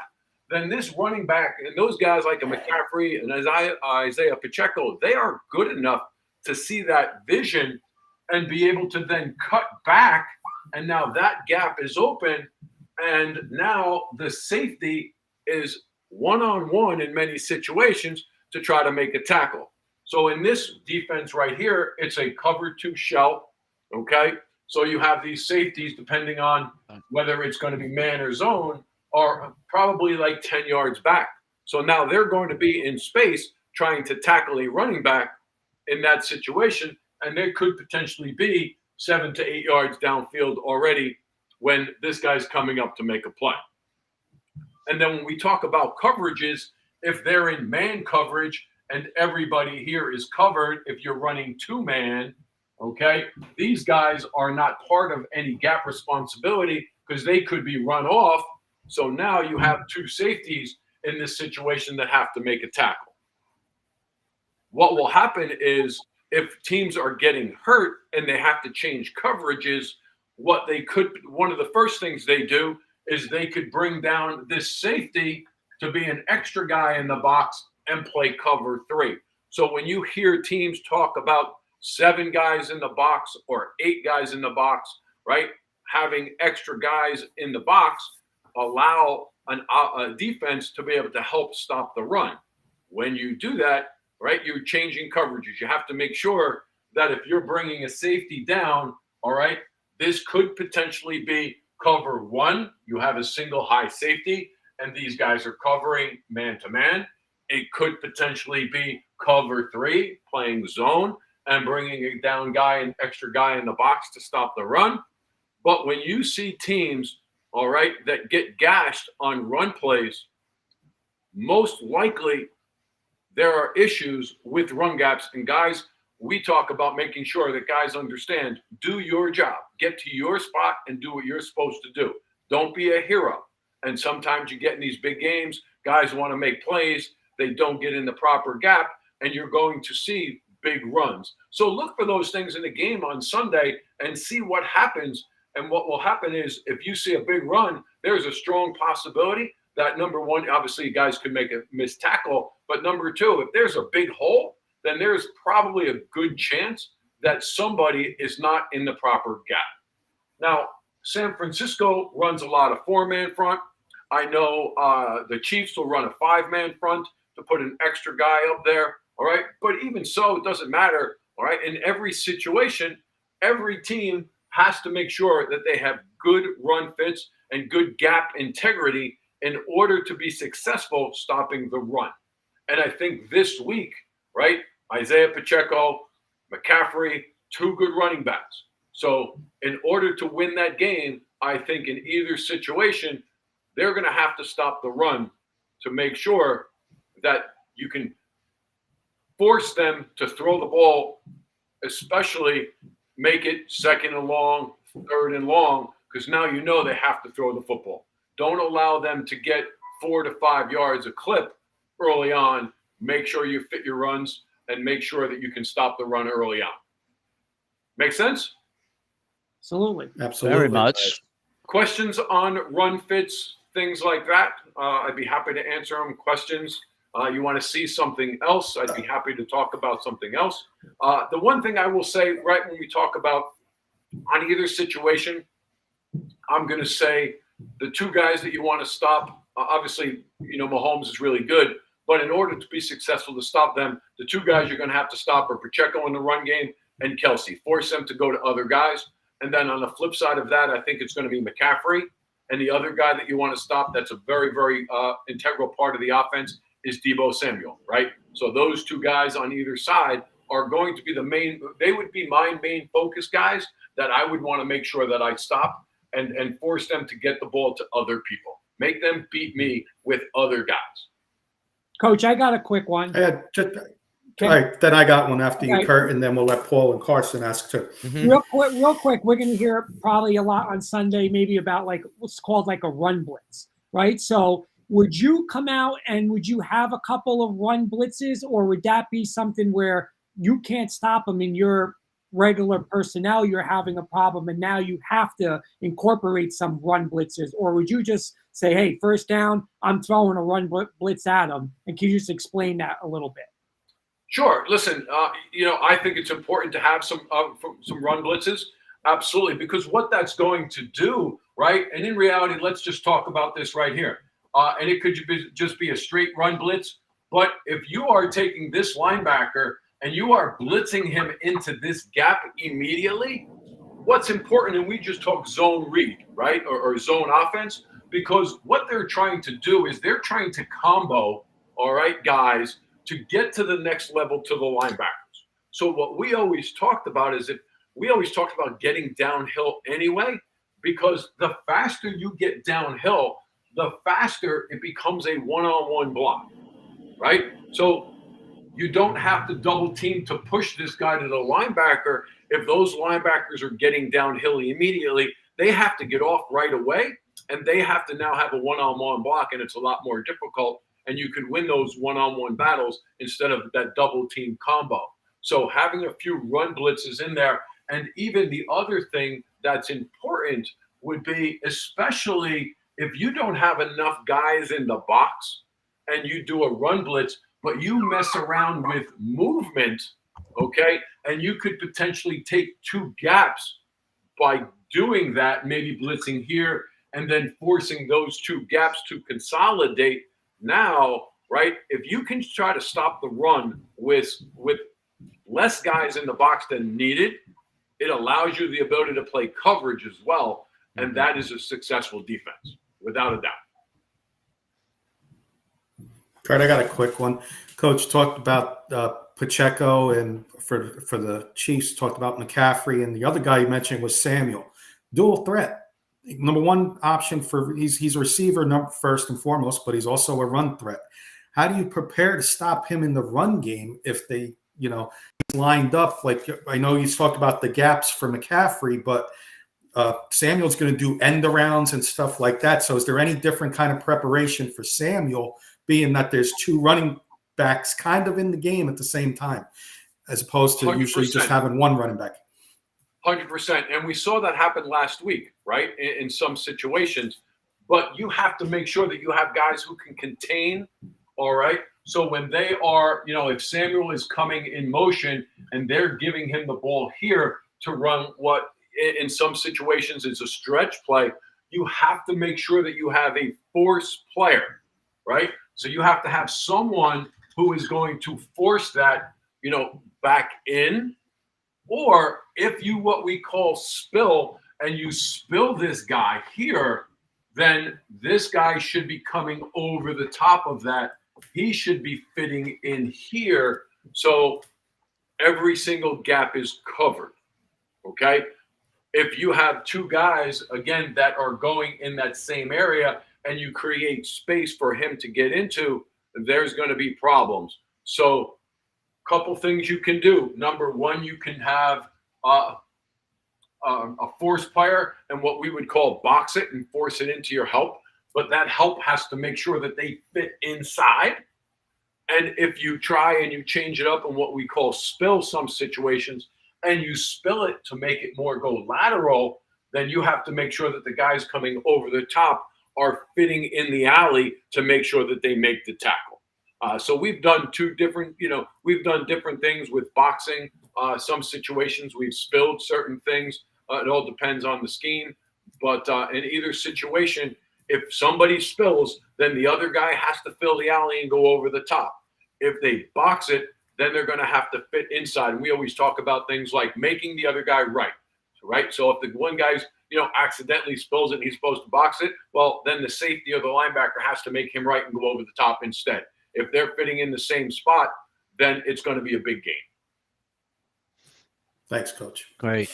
then this running back and those guys like a McCaffrey and Isaiah Pacheco, they are good enough to see that vision and be able to then cut back. And now that gap is open. And now the safety is one-on-one in many situations to try to make a tackle. So in this defense right here, it's a cover 2 shell. Okay. So you have these safeties, depending on whether it's going to be man or zone, are probably like 10 yards back. So now they're going to be in space trying to tackle a running back in that situation, and they could potentially be 7 to 8 yards downfield already when this guy's coming up to make a play. And then when we talk about coverages, if they're in man coverage and everybody here is covered, if you're running 2-man, okay, these guys are not part of any gap responsibility because they could be run off. So now you have 2 safeties in this situation that have to make a tackle. What will happen is if teams are getting hurt and they have to change coverages, one of the first things they do is they could bring down this safety to be an extra guy in the box and play cover 3. So when you hear teams talk about 7 guys in the box or 8 guys in the box, right? Having extra guys in the box allow a defense to be able to help stop the run. When you do that, right, you're changing coverages. You have to make sure that if you're bringing a safety down, all right, this could potentially be cover 1. You have a single high safety, and these guys are covering man-to-man. It could potentially be cover 3, playing zone, and bringing a down guy, an extra guy in the box to stop the run. But when you see teams, all right, that get gashed on run plays, most likely there are issues with run gaps. And guys, we talk about making sure that guys understand, do your job, get to your spot and do what you're supposed to do. Don't be a hero. And sometimes you get in these big games, guys want to make plays, they don't get in the proper gap, and you're going to see big runs. So look for those things in the game on Sunday and see what happens. And what will happen is if you see a big run, there's a strong possibility that, number one, obviously guys could make a missed tackle, but number two, if there's a big hole, then there's probably a good chance that somebody is not in the proper gap. Now, San Francisco runs a lot of 4-man front. I know the Chiefs will run a 5-man front to put an extra guy up there. All right. But even so, it doesn't matter. All right. In every situation, every team has to make sure that they have good run fits and good gap integrity in order to be successful stopping the run. And I think this week, right, Isaiah Pacheco, McCaffrey, 2 good running backs. So in order to win that game, I think in either situation, they're going to have to stop the run to make sure that you can force them to throw the ball, especially make it 2nd and long, 3rd and long, because now you know they have to throw the football. Don't allow them to get 4 to 5 yards a clip early on. Make sure you fit your runs and make sure that you can stop the run early on. Make sense? Absolutely. Absolutely. Very much. Questions on run fits, things like that? I'd be happy to answer them. Questions? You want to see something else? I'd be happy to talk about something else. The one thing I will say right when we talk about on either situation, I'm going to say the 2 guys that you want to stop, obviously, you know, Mahomes is really good, but in order to be successful to stop them, the 2 guys you're going to have to stop are Pacheco in the run game and Kelce. Force them to go to other guys. And then on the flip side of that, I think it's going to be McCaffrey. And the other guy that you want to stop that's a very, very integral part of the offense is Deebo Samuel, right? So those 2 guys on either side are going to be they would be my main focus guys that I would want to make sure that I stop and force them to get the ball to other people. Make them beat me with other guys. Coach, I got a quick one. All right, then I got one after you, Okay. Kurt, and then we'll let Paul and Carson ask too. Real quick, we're going to hear probably a lot on Sunday, maybe about like what's called like a run blitz, right? So would you come out and would you have a couple of run blitzes, or would that be something where you can't stop them in your regular personnel, you're having a problem and now you have to incorporate some run blitzes? Or would you just say, hey, 1st down, I'm throwing a run blitz at them? And can you just explain that a little bit? Sure. Listen, you know, I think it's important to have some run blitzes. Absolutely. Because what that's going to do, right? And in reality, let's just talk about this right here. And it could just be a straight run blitz. But if you are taking this linebacker and you are blitzing him into this gap immediately, what's important, and we just talk zone read, right? Or zone offense, because what they're trying to do is they're trying to combo, all right, guys, to get to the next level to the linebackers. So what we always talked about is we always talked about getting downhill anyway, because the faster you get downhill, the faster it becomes a one-on-one block, right? So you don't have to double team to push this guy to the linebacker. If those linebackers are getting downhill immediately, they have to get off right away, and they have to now have a one-on-one block, and it's a lot more difficult. And you can win those one-on-one battles instead of that double team combo. So having a few run blitzes in there, and even the other thing that's important would be, especially if you don't have enough guys in the box and you do a run blitz, but you mess around with movement, okay, and you could potentially take 2 gaps by doing that, maybe blitzing here and then forcing those 2 gaps to consolidate. Now, right, if you can try to stop the run with less guys in the box than needed, it allows you the ability to play coverage as well. And that is a successful defense, without a doubt. Kurt, I got a quick one. Coach talked about Pacheco, and for the Chiefs, talked about McCaffrey, and the other guy you mentioned was Samuel. Dual threat. Number one option he's a receiver first and foremost, but he's also a run threat. how do you prepare to stop him in the run game if they, you know, he's lined up? Like, I know you talked about the gaps for McCaffrey, but Samuel's going to do end arounds and stuff like that. So is there any different kind of preparation for Samuel, being that there's two running backs kind of in the game at the same time, as opposed to usually 100%. just having one running back? 100%. And we saw that happen last week, right? In some situations. But you have to make sure that you have guys who can contain, all right? So when they are, you know, if Samuel is coming in motion and they're giving him the ball here to run what in some situations is a stretch play, you have to make sure that you have a force player, right? So you have to have someone who is going to force that, you know, back in. Or if you what we call spill, and you spill this guy here, then this guy should be coming over the top of that. He should be fitting in here. So every single gap is covered. Okay. If you have two guys, again, that are going in that same area and you create space for him to get into, there's going to be problems. So couple things you can do. Number one, you can have a force player and what we would call box it and force it into your help. But that help has to make sure that they fit inside. And if you try and you change it up in what we call spill some situations and you spill it to make it more go lateral, then you have to make sure that the guys coming over the top are fitting in the alley to make sure that they make the tackle. So we've done we've done different things with boxing. Some situations we've spilled certain things. It all depends on the scheme. But in either situation, if somebody spills, then the other guy has to fill the alley and go over the top. If they box it, then they're going to have to fit inside. And we always talk about things like making the other guy right. Right. So if the one guy's, accidentally spills it and he's supposed to box it, well, then the safety or the linebacker has to make him right and go over the top instead. If they're fitting in the same spot, then it's going to be a big game. Thanks, Coach. Great.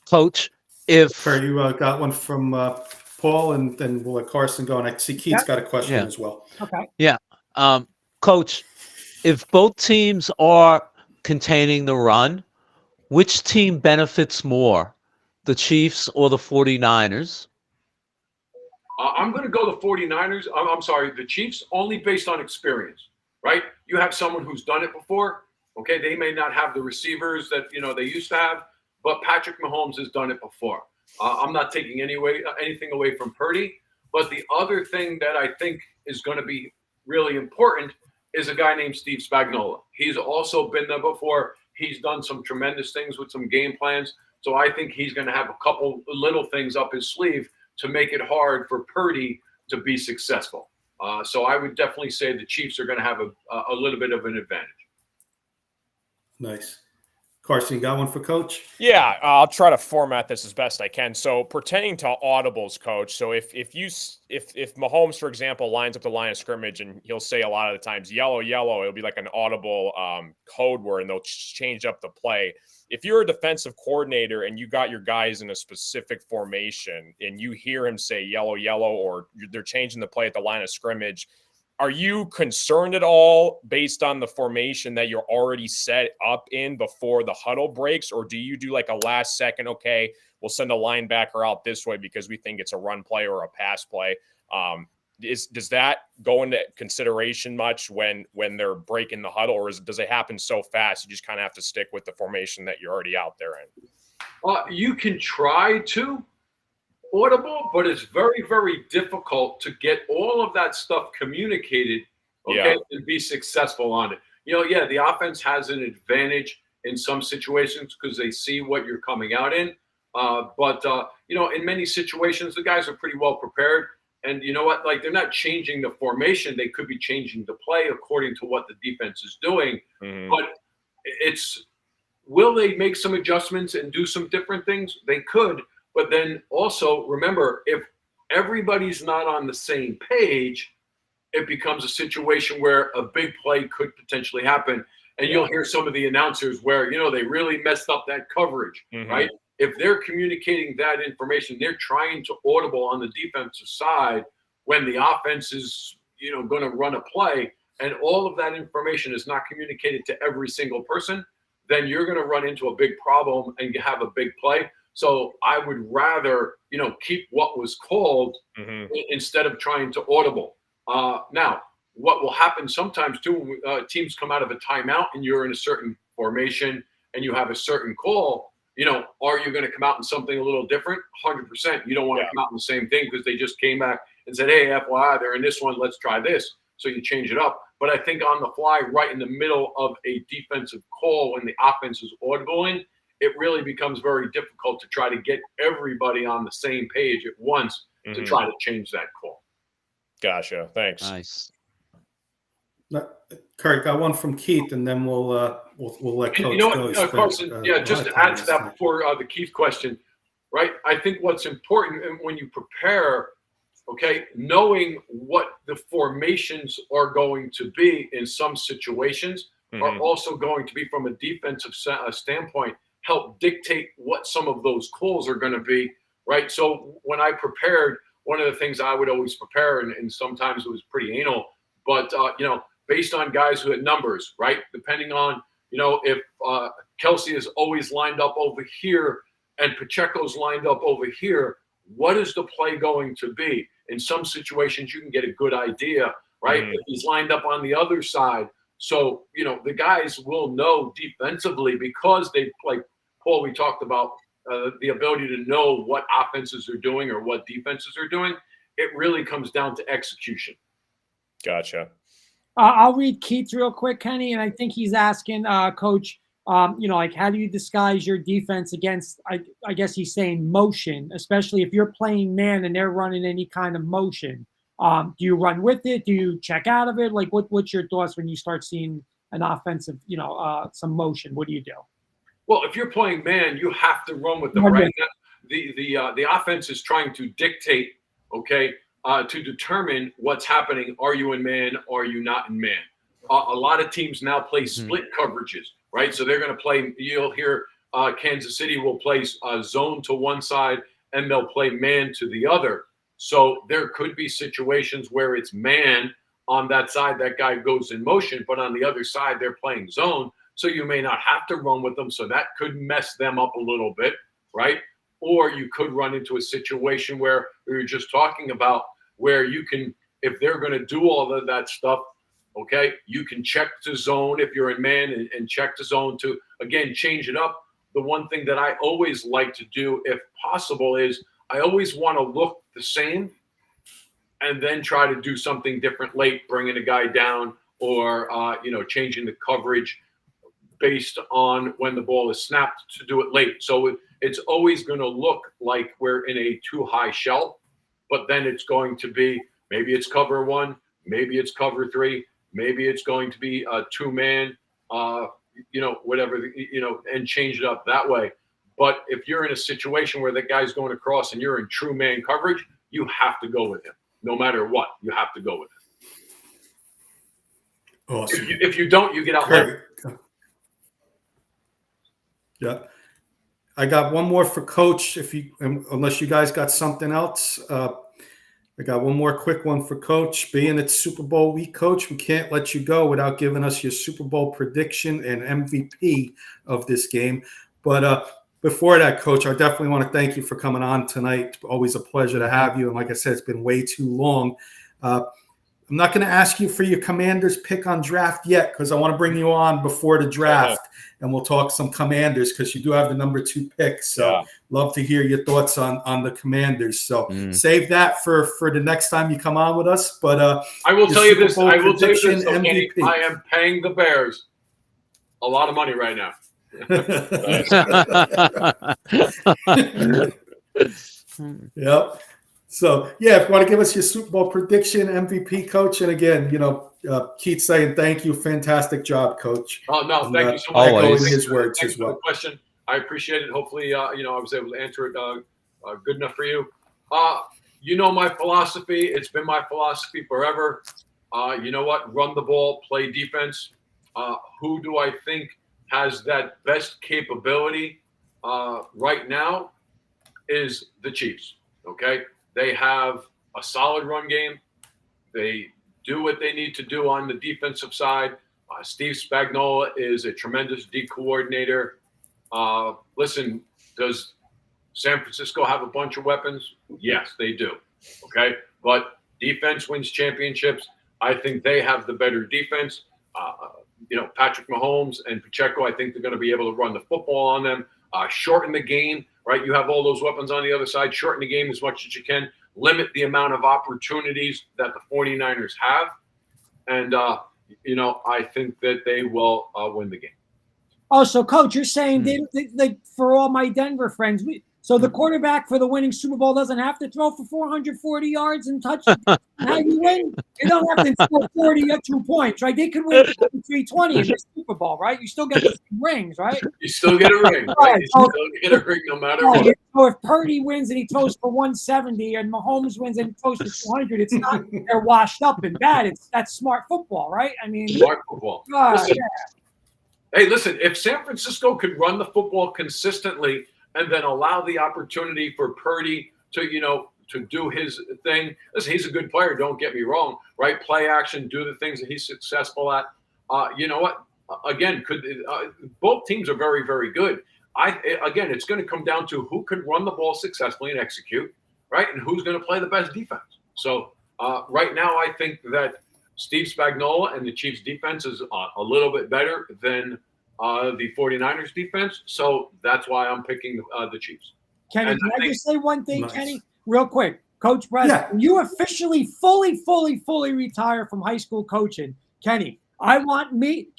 Coach, if Kurt, you got one from Paul, and then we'll let Carson go. And I see Keith's got a question as well. Okay. Yeah. Coach, if both teams are containing the run, which team benefits more, the Chiefs or the 49ers? I'm going to go the 49ers. I'm sorry, the Chiefs, only based on experience, right? You have someone who's done it before. Okay, they may not have the receivers that, they used to have, but Patrick Mahomes has done it before. I'm not taking anything away from Purdy. But the other thing that I think is going to be really important is a guy named Steve Spagnuolo. He's also been there before. He's done some tremendous things with some game plans. So I think he's going to have a couple little things up his sleeve to make it hard for Purdy to be successful. So I would definitely say the Chiefs are going to have a little bit of an advantage. Nice. Carson, you got one for Coach? Yeah, I'll try to format this as best I can. So pertaining to audibles, Coach. So if Mahomes, for example, lines up the line of scrimmage and he'll say a lot of the times yellow, yellow, it'll be like an audible code word and they'll change up the play. If you're a defensive coordinator and you got your guys in a specific formation and you hear him say yellow, yellow, or they're changing the play at the line of scrimmage, are you concerned at all based on the formation that you're already set up in before the huddle breaks? Or do you do like a last second, okay, we'll send a linebacker out this way because we think it's a run play or a pass play? Does that go into consideration much when they're breaking the huddle, or does it happen so fast you just kind of have to stick with the formation that you're already out there in? You can try to audible, but it's very, very difficult to get all of that stuff communicated, and be successful on it. The offense has an advantage in some situations because they see what you're coming out in. But in many situations, the guys are pretty well prepared. And you know what? Like, they're not changing the formation. They could be changing the play according to what the defense is doing. Mm-hmm. But will they make some adjustments and do some different things? They could. But then also remember, if everybody's not on the same page, it becomes a situation where a big play could potentially happen. And you'll hear some of the announcers where, they really messed up that coverage, right? If they're communicating that information, they're trying to audible on the defensive side when the offense is going to run a play, and all of that information is not communicated to every single person, then you're going to run into a big problem and have a big play. So I would rather, keep what was called instead of trying to audible. Now, what will happen sometimes too, teams come out of a timeout and you're in a certain formation and you have a certain call, are you going to come out in something a little different? 100%. You don't want to come out in the same thing because they just came back and said, hey, FYI, they're in this one. Let's try this. So you change it up. But I think on the fly, right in the middle of a defensive call, when the offense is audibling, it really becomes very difficult to try to get everybody on the same page at once to try to change that call. Gotcha. Thanks. Nice. Kurt, got one from Keith, and then we'll let Coach go. Carson, just to add to that before the Keith question, right? I think what's important when you prepare, knowing what the formations are going to be in some situations are also going to be, from a defensive standpoint, help dictate what some of those calls are going to be, right? So when I prepared, one of the things I would always prepare, and sometimes it was pretty anal, but, based on guys who had numbers, right? Depending on, if Kelsey is always lined up over here and Pacheco's lined up over here, what is the play going to be? In some situations, you can get a good idea, right? If he's lined up on the other side. So, the guys will know defensively because they, like Paul, we talked about the ability to know what offenses are doing or what defenses are doing. It really comes down to execution. Gotcha. I'll read Keith real quick, Kenny, and I think he's asking, Coach, how do you disguise your defense against, I guess he's saying motion, especially if you're playing man and they're running any kind of motion. Do you run with it? Do you check out of it? Like, what's your thoughts when you start seeing an offensive, some motion? What do you do? Well, if you're playing man, you have to run with them, right? The offense is trying to dictate, to determine what's happening. Are you in man? Are you not in man? A lot of teams now play split coverages, right? So they're going to play, you'll hear Kansas City will play zone to one side and they'll play man to the other. So there could be situations where it's man on that side, that guy goes in motion, but on the other side, they're playing zone. So you may not have to run with them. So that could mess them up a little bit, right? Or you could run into a situation where we were just talking about, where you can, if they're going to do all of that stuff, you can check the zone if you're in man and check the zone to, again, change it up. The one thing that I always like to do, if possible, is I always want to look the same and then try to do something different late, bringing a guy down or, changing the coverage based on when the ball is snapped to do it late. So it's always going to look like we're in a too high shell, but then it's going to be, maybe it's cover one, maybe it's cover three, maybe it's going to be a two-man, whatever, and change it up that way. But if you're in a situation where the guy's going across and you're in true man coverage, you have to go with him. No matter what, you have to go with him. Awesome. If you don't, you get out. Yeah. I got one more for Coach. Unless you guys got something else, I got one more quick one for Coach. Being it's Super Bowl week, Coach, we can't let you go without giving us your Super Bowl prediction and MVP of this game. But before that, Coach, I definitely want to thank you for coming on tonight. Always a pleasure to have you. And like I said, it's been way too long. I'm not going to ask you for your Commanders pick on draft yet because I want to bring you on before the draft and we'll talk some Commanders because you do have the number 2 pick. So love to hear your thoughts on the Commanders. So save that for the next time you come on with us. But I will tell you this. I will tell you this. MVP. I am paying the Bears a lot of money right now. Yep. So, if you want to give us your Super Bowl prediction, MVP, Coach. And again, Keith saying thank you. Fantastic job, Coach. Oh, no, thank you so much. Always. His words Thanks as well. for the question. I appreciate it. Hopefully, I was able to answer it good enough for you. My philosophy. It's been my philosophy forever. You know what? Run the ball, play defense. Who do I think has that best capability right now is the Chiefs, okay? They have a solid run game. They do what they need to do on the defensive side. Steve Spagnuolo is a tremendous D coordinator. Listen, does San Francisco have a bunch of weapons? Yes, they do. Okay, but defense wins championships. I think they have the better defense. Patrick Mahomes and Pacheco, I think they're going to be able to run the football on them, shorten the game, right? You have all those weapons on the other side, shorten the game as much as you can, limit the amount of opportunities that the 49ers have. And, I think that they will win the game. Oh, so Coach, you're saying they, for all my Denver friends, so the quarterback for the winning Super Bowl doesn't have to throw for 440 yards and touch. How you win? They don't have to score 40 or 2 points, right? They could win 320 in the Super Bowl, right? You still get the rings, right? You still get a ring, right? You still get a ring no matter what. So if Purdy wins and he throws for 170 and Mahomes wins and he throws for 200, it's not they're washed up and bad. That's smart football, right? I mean, Smart football. yeah. Hey, listen, if San Francisco could run the football consistently and then allow the opportunity for Purdy to do his thing. Listen, he's a good player, don't get me wrong, right? Play action, do the things that he's successful at. You know what? Again, both teams are very, very good. Again, it's going to come down to who can run the ball successfully and execute, right? And who's going to play the best defense. So right now, I think that Steve Spagnuolo and the Chiefs defense is a little bit better than the 49ers defense. So that's why I'm picking the Chiefs. Kenny, And can I just say one thing, Nice. Kenny? Real quick. Coach Breslin, Yeah. you officially fully retire from high school coaching. Kenny, can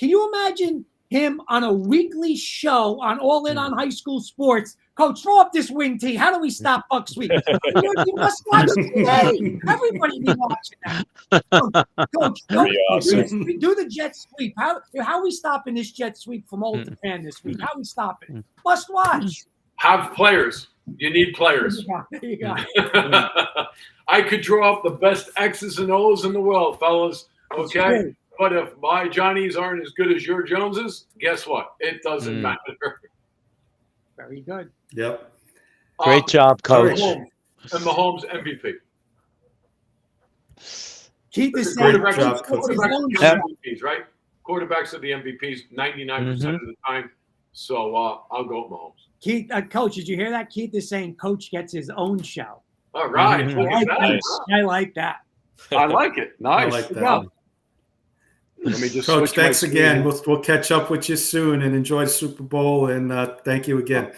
you imagine him on a weekly show on All In on High School Sports? Coach, throw up this wing tee. How do we stop Buck Sweep? You must watch it today. Everybody be watching that. Coach, do the jet sweep. How are we stopping this jet sweep from Old Japan this week? How are we stopping it? Must watch. Have players. You need players. There you go. I could draw up the best X's and O's in the world, fellas. Okay? But if my Johnnies aren't as good as your Joneses, guess what? It doesn't matter. Very good. Yep. Great job, Coach. Mahomes MVP. Keith is saying Great job, Coach. Quarterbacks are MVPs, right? Quarterbacks are the MVPs 99% of the time. So I'll go with Mahomes. Keith, Coach, did you hear that? Keith is saying Coach gets his own show. All right. Mhm. Look at that. I like that. I like it. I Nice. like that. Go. Let me just Coach, switch my thanks again. screen. We'll catch up with you soon and enjoy the Super Bowl. And thank you again.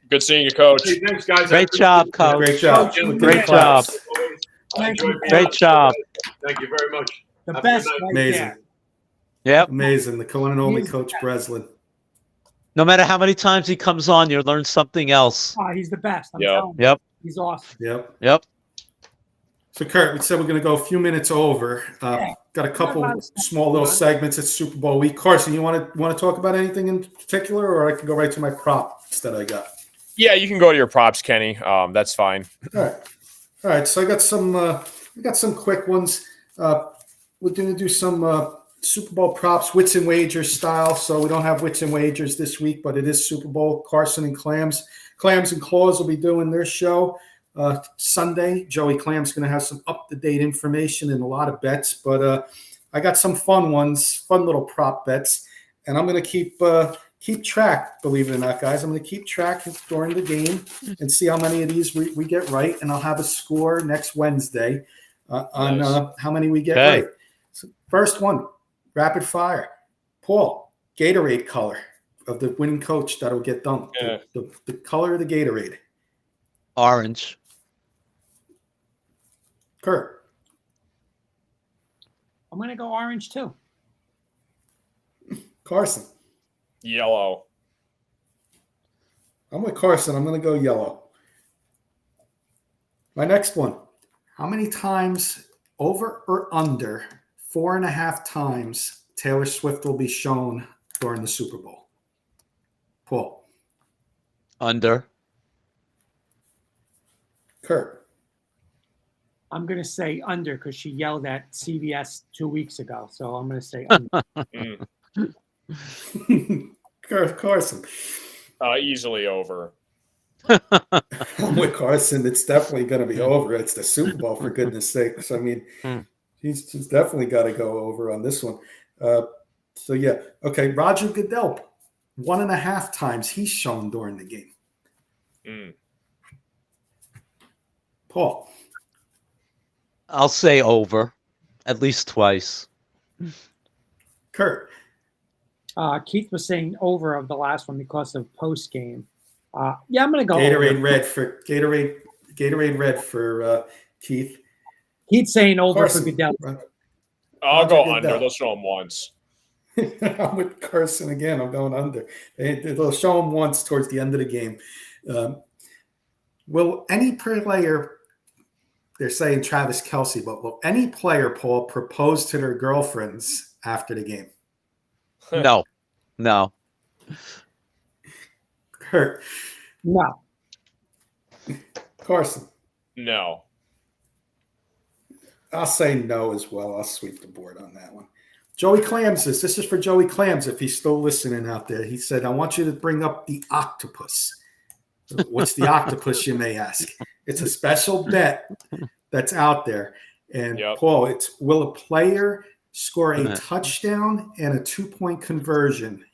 Good seeing you, Coach. Hey, thanks, guys. Great job, Coach. Great job. Coach, Great job. Thank you. Great job. Thank you very much. The Have a best good night. right Amazing. there. Yep. Amazing. The one and only He's- Coach Breslin. No matter how many times he comes on, you learn something else. Oh, he's the best. I'm Yeah. telling you. Yep. He's awesome. Yep. Yep. So, Kurt, we said we're going to go a few minutes over. Got a couple small little segments at Super Bowl week. Carson, you want to talk about anything in particular, or I can go right to my props that I got? Yeah, you can go to your props, Kenny. That's fine. All right. So I got some quick ones. We're going to do some Super Bowl props, wits and wagers style. So we don't have wits and wagers this week, but it is Super Bowl. Carson and Clams and Claws will be doing their show Sunday. Joey Clam's going to have some up-to-date information and a lot of bets, but I got some fun ones, fun little prop bets, and I'm going to keep track, believe it or not, guys. I'm going to keep track during the game and see how many of these we get right, and I'll have a score next Wednesday on how many we get right. So first one, rapid fire. Paul, Gatorade color of the winning coach that'll get done. Yeah. The color of the Gatorade. Orange. Kurt. I'm going to go orange too. Carson. Yellow. I'm with Carson. I'm going to go yellow. My next one. How many times, over or under 4.5 times, Taylor Swift will be shown during the Super Bowl? Paul. Under. Kurt. I'm going to say under because she yelled at CBS 2 weeks ago. So I'm going to say under. Carson. Easily over. I'm with Carson. It's definitely going to be over. It's the Super Bowl, for goodness sakes. I mean, He's definitely got to go over on this one. So yeah, okay. Roger Goodell, 1.5 times he's shown during the game. Mm. Paul, I'll say over, at least twice. Kurt, Keith was saying over of the last one because of post game. Yeah, I'm going to go Gatorade over. Red for Gatorade Red for Keith. Keith's saying over Carson, for Goodell. I'll Roger go Goodell. under. They'll show him once. I'm with Carson again. I'm going under. They'll show him once towards the end of the game. Will any player, they're saying Travis Kelce, but will any player, Paul, propose to their girlfriends after the game? No. Kurt, No. Carson, No. I'll say no as well. I'll sweep the board on that one. Joey Clams, this is for Joey Clams if he's still listening out there. He said, I want you to bring up the octopus. What's the octopus, you may ask? It's a special bet that's out there. And Yep. Paul, it's will a player score a touchdown and a 2-point conversion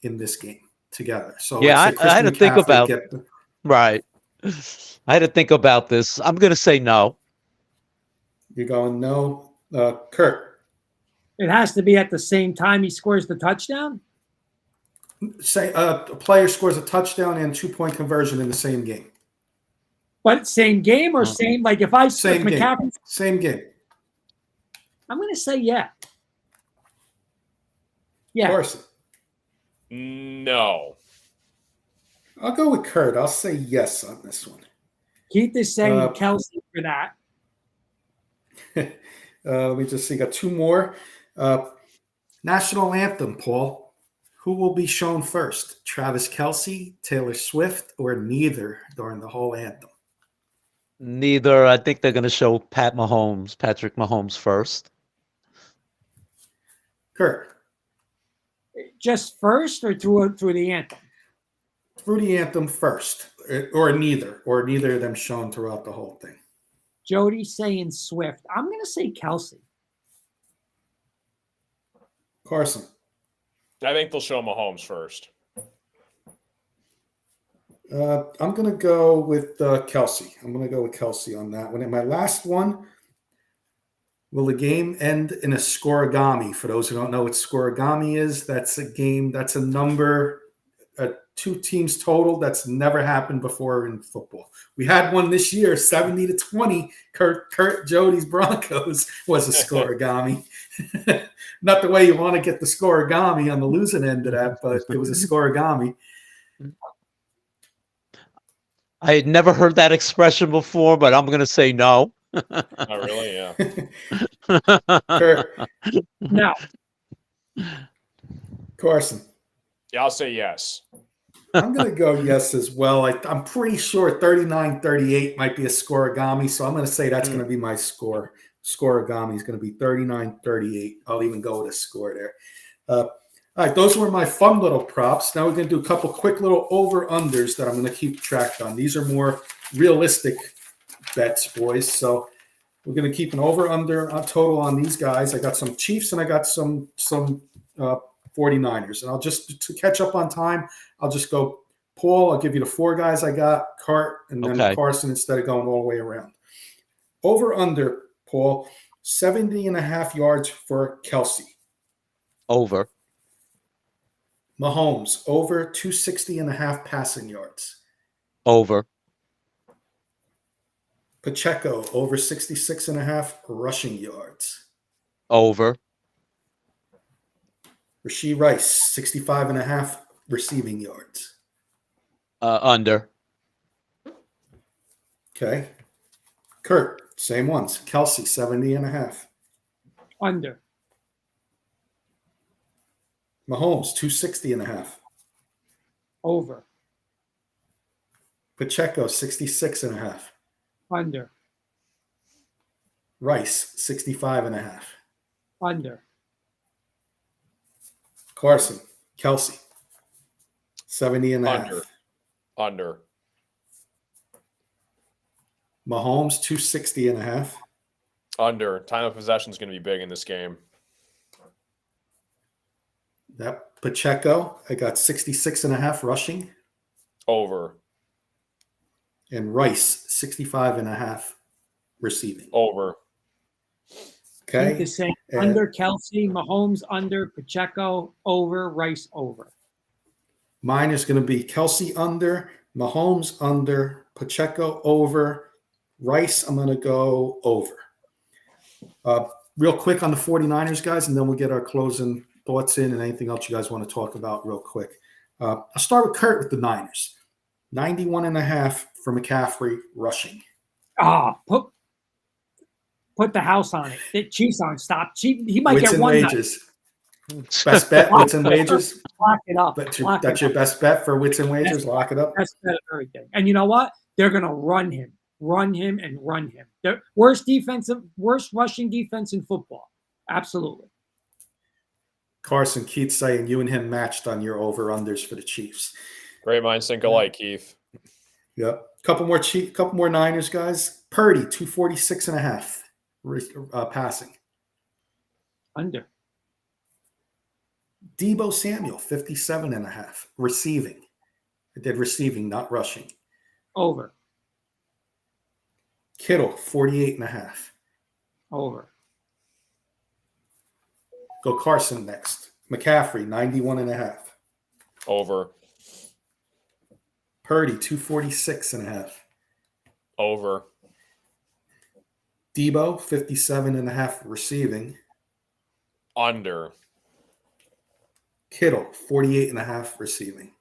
in this game together? So Yeah, let's say I had to Christian think McCaffrey about right. I had to think about this. I'm going to say no. You're going no. Kurt, It has to be at the same time he scores the touchdown. say a player scores a touchdown and 2-point conversion in the same game. But same game or same, like if I Same if game. McCaffrey, Same game. I'm going to say yeah. Yeah. Carson. No. I'll go with Kurt. I'll say yes on this one. Keith is saying Uh, Kelce for that. Let me just see. Got 2 more. National anthem, Paul. Who will be shown first? Travis Kelce, Taylor Swift, or neither during the whole anthem? Neither. I think they're going to show Patrick Mahomes first. Kurt, Just first or through the anthem? through the anthem first, or neither of them shown throughout the whole thing. Jody saying Swift. I'm going to say Kelce. Carson. I think they'll show Mahomes first. I'm going to go with Kelce. I'm going to go with Kelce on that one. And my last one, will the game end in a scoregami? For those who don't know what scoregami is, that's a game, that's a number, 2 teams total. That's never happened before in football. We had one this year, 70-20. Kurt Jody's Broncos was a scoregami. Not the way you want to get the scoregami on the losing end of that, but it was a scoregami. I had never heard that expression before, but I'm going to say no. Oh, really? Yeah. Kurt, No. Carson. Yeah, I'll say yes. I'm going to go yes as well. I'm pretty sure 39-38 might be a scoregami, so I'm going to say that's going to be my score. Scoregami is going to be 39-38. I'll even go with a score there. All right, those were my fun little props. Now we're going to do a couple quick little over-unders that I'm going to keep track on. These are more realistic bets, boys. So we're going to keep an over-under total on these guys. I got some Chiefs and I got some 49ers. And I'll just, to catch up on time, I'll just go Paul. I'll give you the 4 guys I got, Cart, and then Okay. Carson instead of going all the way around. Over-under, Paul, 70.5 yards for Kelce. Over. Mahomes, over 260.5 passing yards. Over. Pacheco, over 66.5 rushing yards. Over. Rashee Rice, 65.5 receiving yards. Under. Okay. Kurt, same ones. Kelce, 70.5. Under. Mahomes, 260.5. Over. Pacheco, 66.5. Under. Rice, 65.5. Under. Carson, Kelce, 70.5. Under. Mahomes, 260.5. Under. Time of possession is going to be big in this game. That Pacheco, I got 66.5 rushing. Over. And Rice, 65.5 receiving. Over. Keith Okay. is saying And- under Kelsey, Mahomes under, Pacheco over, Rice over. Mine is going to be Kelsey under, Mahomes under, Pacheco over, Rice, I'm going to go over. Real quick on the 49ers, guys, and then we'll get our closing thoughts in and anything else you guys want to talk about real quick. I'll start with Kurt with the Niners. 91.5 for McCaffrey rushing. Put the house on it. The Chiefs on stop. He might Wits get and one night. wages. Best bet, wits and wages. Lock it up. That's Lock it your up. best bet for wits and wages. Lock it up. Best bet of everything. And you know what? They're going to run him, and run him. The worst rushing defense in football. Absolutely. Carson, Keith saying you and him matched on your over-unders for the Chiefs. Great minds think alike, Keith. Yep. Couple more Niners, guys. Purdy, 246.5 passing. Under. Debo Samuel, 57.5 receiving. I did receiving, not rushing. Over. Kittle, 48.5. Over. Go Carson next. McCaffrey, 91.5. Over. Purdy, 246.5. Over. Debo, 57.5 receiving. Under. Kittle, 48.5 receiving.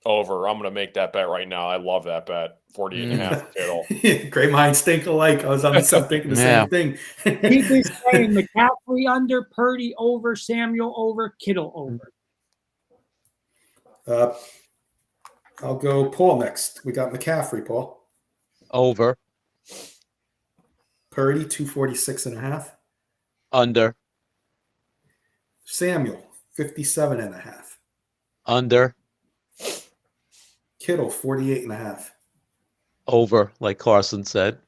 Over. I'm going to make that bet right now. I love that bet. 48.5 for Kittle. Great minds think alike. I was on myself thinking the same thing. Keith is saying McCaffrey under, Purdy over, Samuel over, Kittle over. I'll go Paul next. We got McCaffrey, Paul. Over. Purdy, 246.5. Under. Samuel, 57.5. Under. Kittle, 48.5. Over, like Carson said.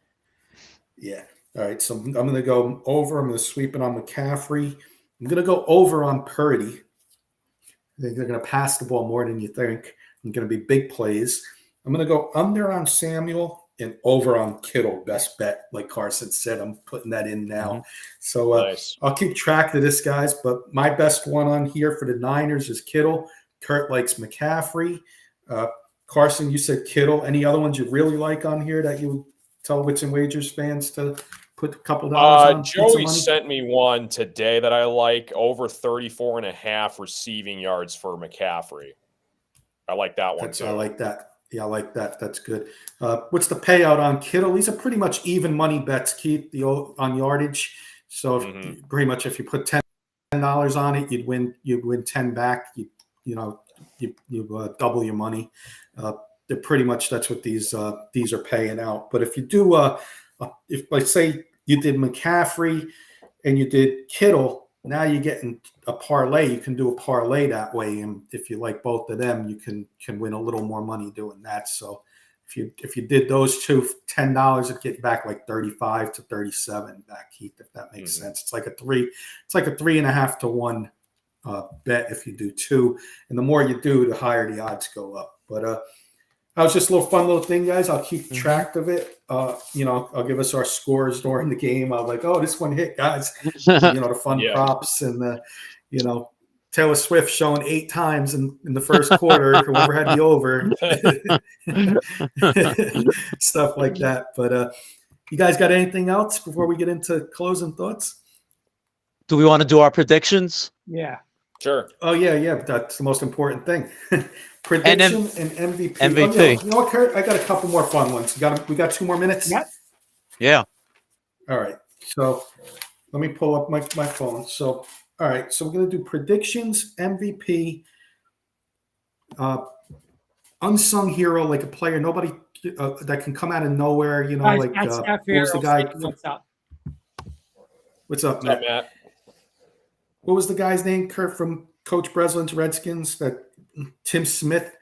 Yeah. All right. So I'm going to go over. I'm going to sweep it on McCaffrey. I'm going to go over on Purdy. I think they're going to pass the ball more than you think. I'm going to be big plays. I'm going to go under on Samuel and over on Kittle. Best bet, like Carson said. I'm putting that in now. Mhm. So Nice. I'll keep track of this, guys. But my best one on here for the Niners is Kittle. Kurt likes McCaffrey. Carson, you said Kittle. Any other ones you really like on here that you would tell Wits and Wagers fans to put a couple dollars on? Put some Joey money? sent me one today that I like. Over 34.5 receiving yards for McCaffrey. I like that one too. I like that. Yeah, I like that. That's good. What's the payout on Kittle? These are pretty much even money bets, Keith, on yardage. So pretty much if you put $10 on it, you'd win 10 back. You double your money. They're pretty much that's what these are paying out. But if you do if let's say you did McCaffrey and you did Kittle, now you're getting a parlay. You can do a parlay that way, and if you like both of them, you can win a little more money doing that. So if you did those two, $10 it'd get back like 35 to 37 back, Keith, if that makes sense. It's like a 3.5 to 1 bet if you do two, and the more you do, the higher the odds go up. But that was just a little fun little thing, guys. I'll keep track of it. I'll give us our scores during the game. I'll like, oh, this one hit, guys. The fun props and the, Taylor Swift showing 8 times in the first quarter. Whoever had the over, stuff like that. But you guys got anything else before we get into closing thoughts? Do we want to do our predictions? Yeah. Sure. Oh yeah. That's the most important thing. Prediction and MVP. MVP. Oh, you know what, Kurt? I got a couple more fun ones. We got 2 more minutes. Yep. Yeah. All right. So let me pull up my phone. So all right. So we're gonna do predictions, MVP, unsung hero, like a player nobody that can come out of nowhere. Guys, like that's what was the guy? What's up? What's up, What's Matt? up, Matt? What was the guy's name, Kurt, from Coach Breslin's Redskins? That Tim Smith,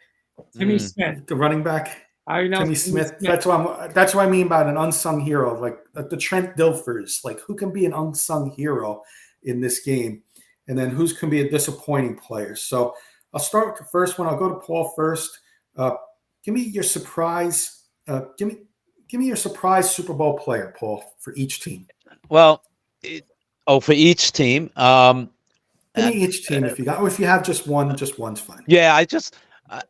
Timmy Smith. the running back. I know Timmy Smith. That's what I mean by an unsung hero, like the Trent Dilfers. Like, who can be an unsung hero in this game, and then who's can be a disappointing player. So I'll start with the first one. I'll go to Paul first. Give me your surprise. Give me your surprise Super Bowl player, Paul, for each team. Well, for each team. Give me each team if you got, or if you have just one's fine. Yeah,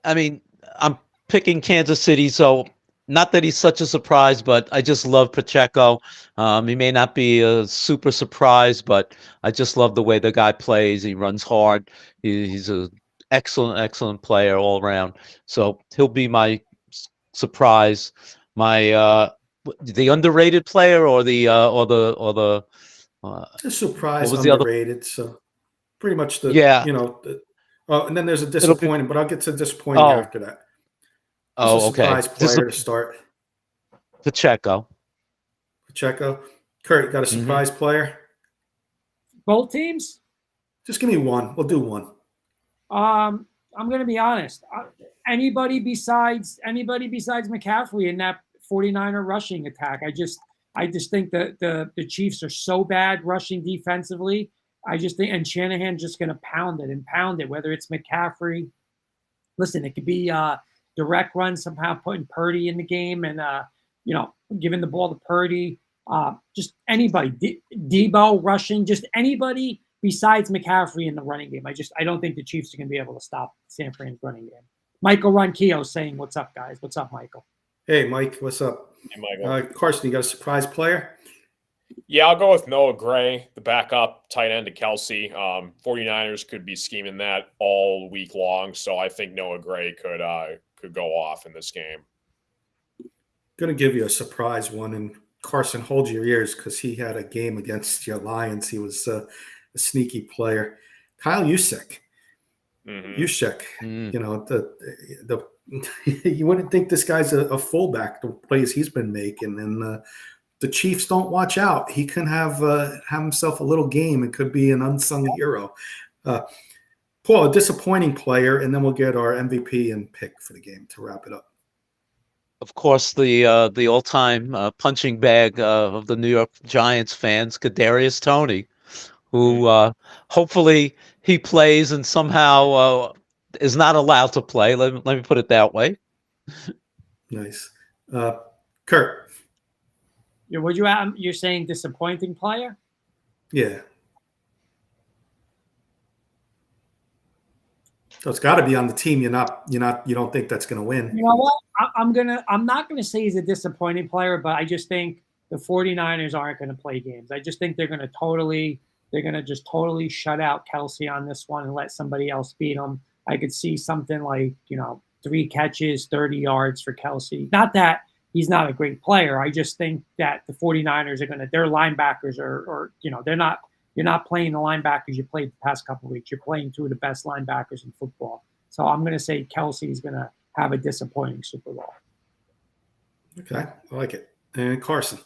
I mean, I'm picking Kansas City, so not that he's such a surprise, but I just love Pacheco. He may not be a super surprise, but I just love the way the guy plays. He runs hard. He's a excellent player all around. So he'll be my surprise. My the underrated player or the A surprise, what was the other- underrated. So pretty much Yeah. and then there's a disappointing, but I'll get to disappointing Oh. after that. Just Oh, a okay. surprise player to start. Pacheco. Pacheco. Kurt, you got a surprise player? Both teams? Just give me one. We'll do one. I'm going to be honest. Anybody besides McCaffrey in that 49er rushing attack. I just think that the Chiefs are so bad rushing defensively. I just think, and Shanahan's just going to pound it, whether it's McCaffrey. Listen, it could be direct run, somehow putting Purdy in the game and, giving the ball to Purdy. Just anybody, Debo rushing, just anybody besides McCaffrey in the running game. I don't think the Chiefs are going to be able to stop San Fran's running game. Michael Ronquillo saying, "What's up, guys? What's up, Michael?" Hey, Mike, what's up? Hey, Michael. Carson, you got a surprise player? Yeah, I'll go with Noah Gray, the backup tight end to Kelsey. 49ers could be scheming that all week long, so I think Noah Gray could go off in this game. Going to give you a surprise one, and Carson, hold your ears because he had a game against your Lions. He was a sneaky player. Kyle Juszczyk. Juszczyk. The you wouldn't think this guy's a fullback, the plays he's been making, and the Chiefs don't watch out. He can have himself a little game and could be an unsung hero. Paul, a disappointing player, and then we'll get our MVP and pick for the game to wrap it up. Of course, the all-time punching bag of the New York Giants fans, Kadarius Toney, who hopefully he plays and somehow is not allowed to play. Let me put it that way. Nice. Kurt. You're saying disappointing player? Yeah. So it's got to be on the team you don't think that's going to win. You know what? I'm not gonna say he's a disappointing player, but I just think the 49ers aren't going to play games. I just think they're going to just totally shut out Kelsey on this one and let somebody else beat him. I could see something like 3 catches, 30 yards for Kelsey. Not that he's not a great player. I just think that the 49ers their linebackers are you're not playing the linebackers you played the past couple of weeks. You're playing 2 of the best linebackers in football. So I'm going to say Kelsey's going to have a disappointing Super Bowl. Okay, I like it. And Carson.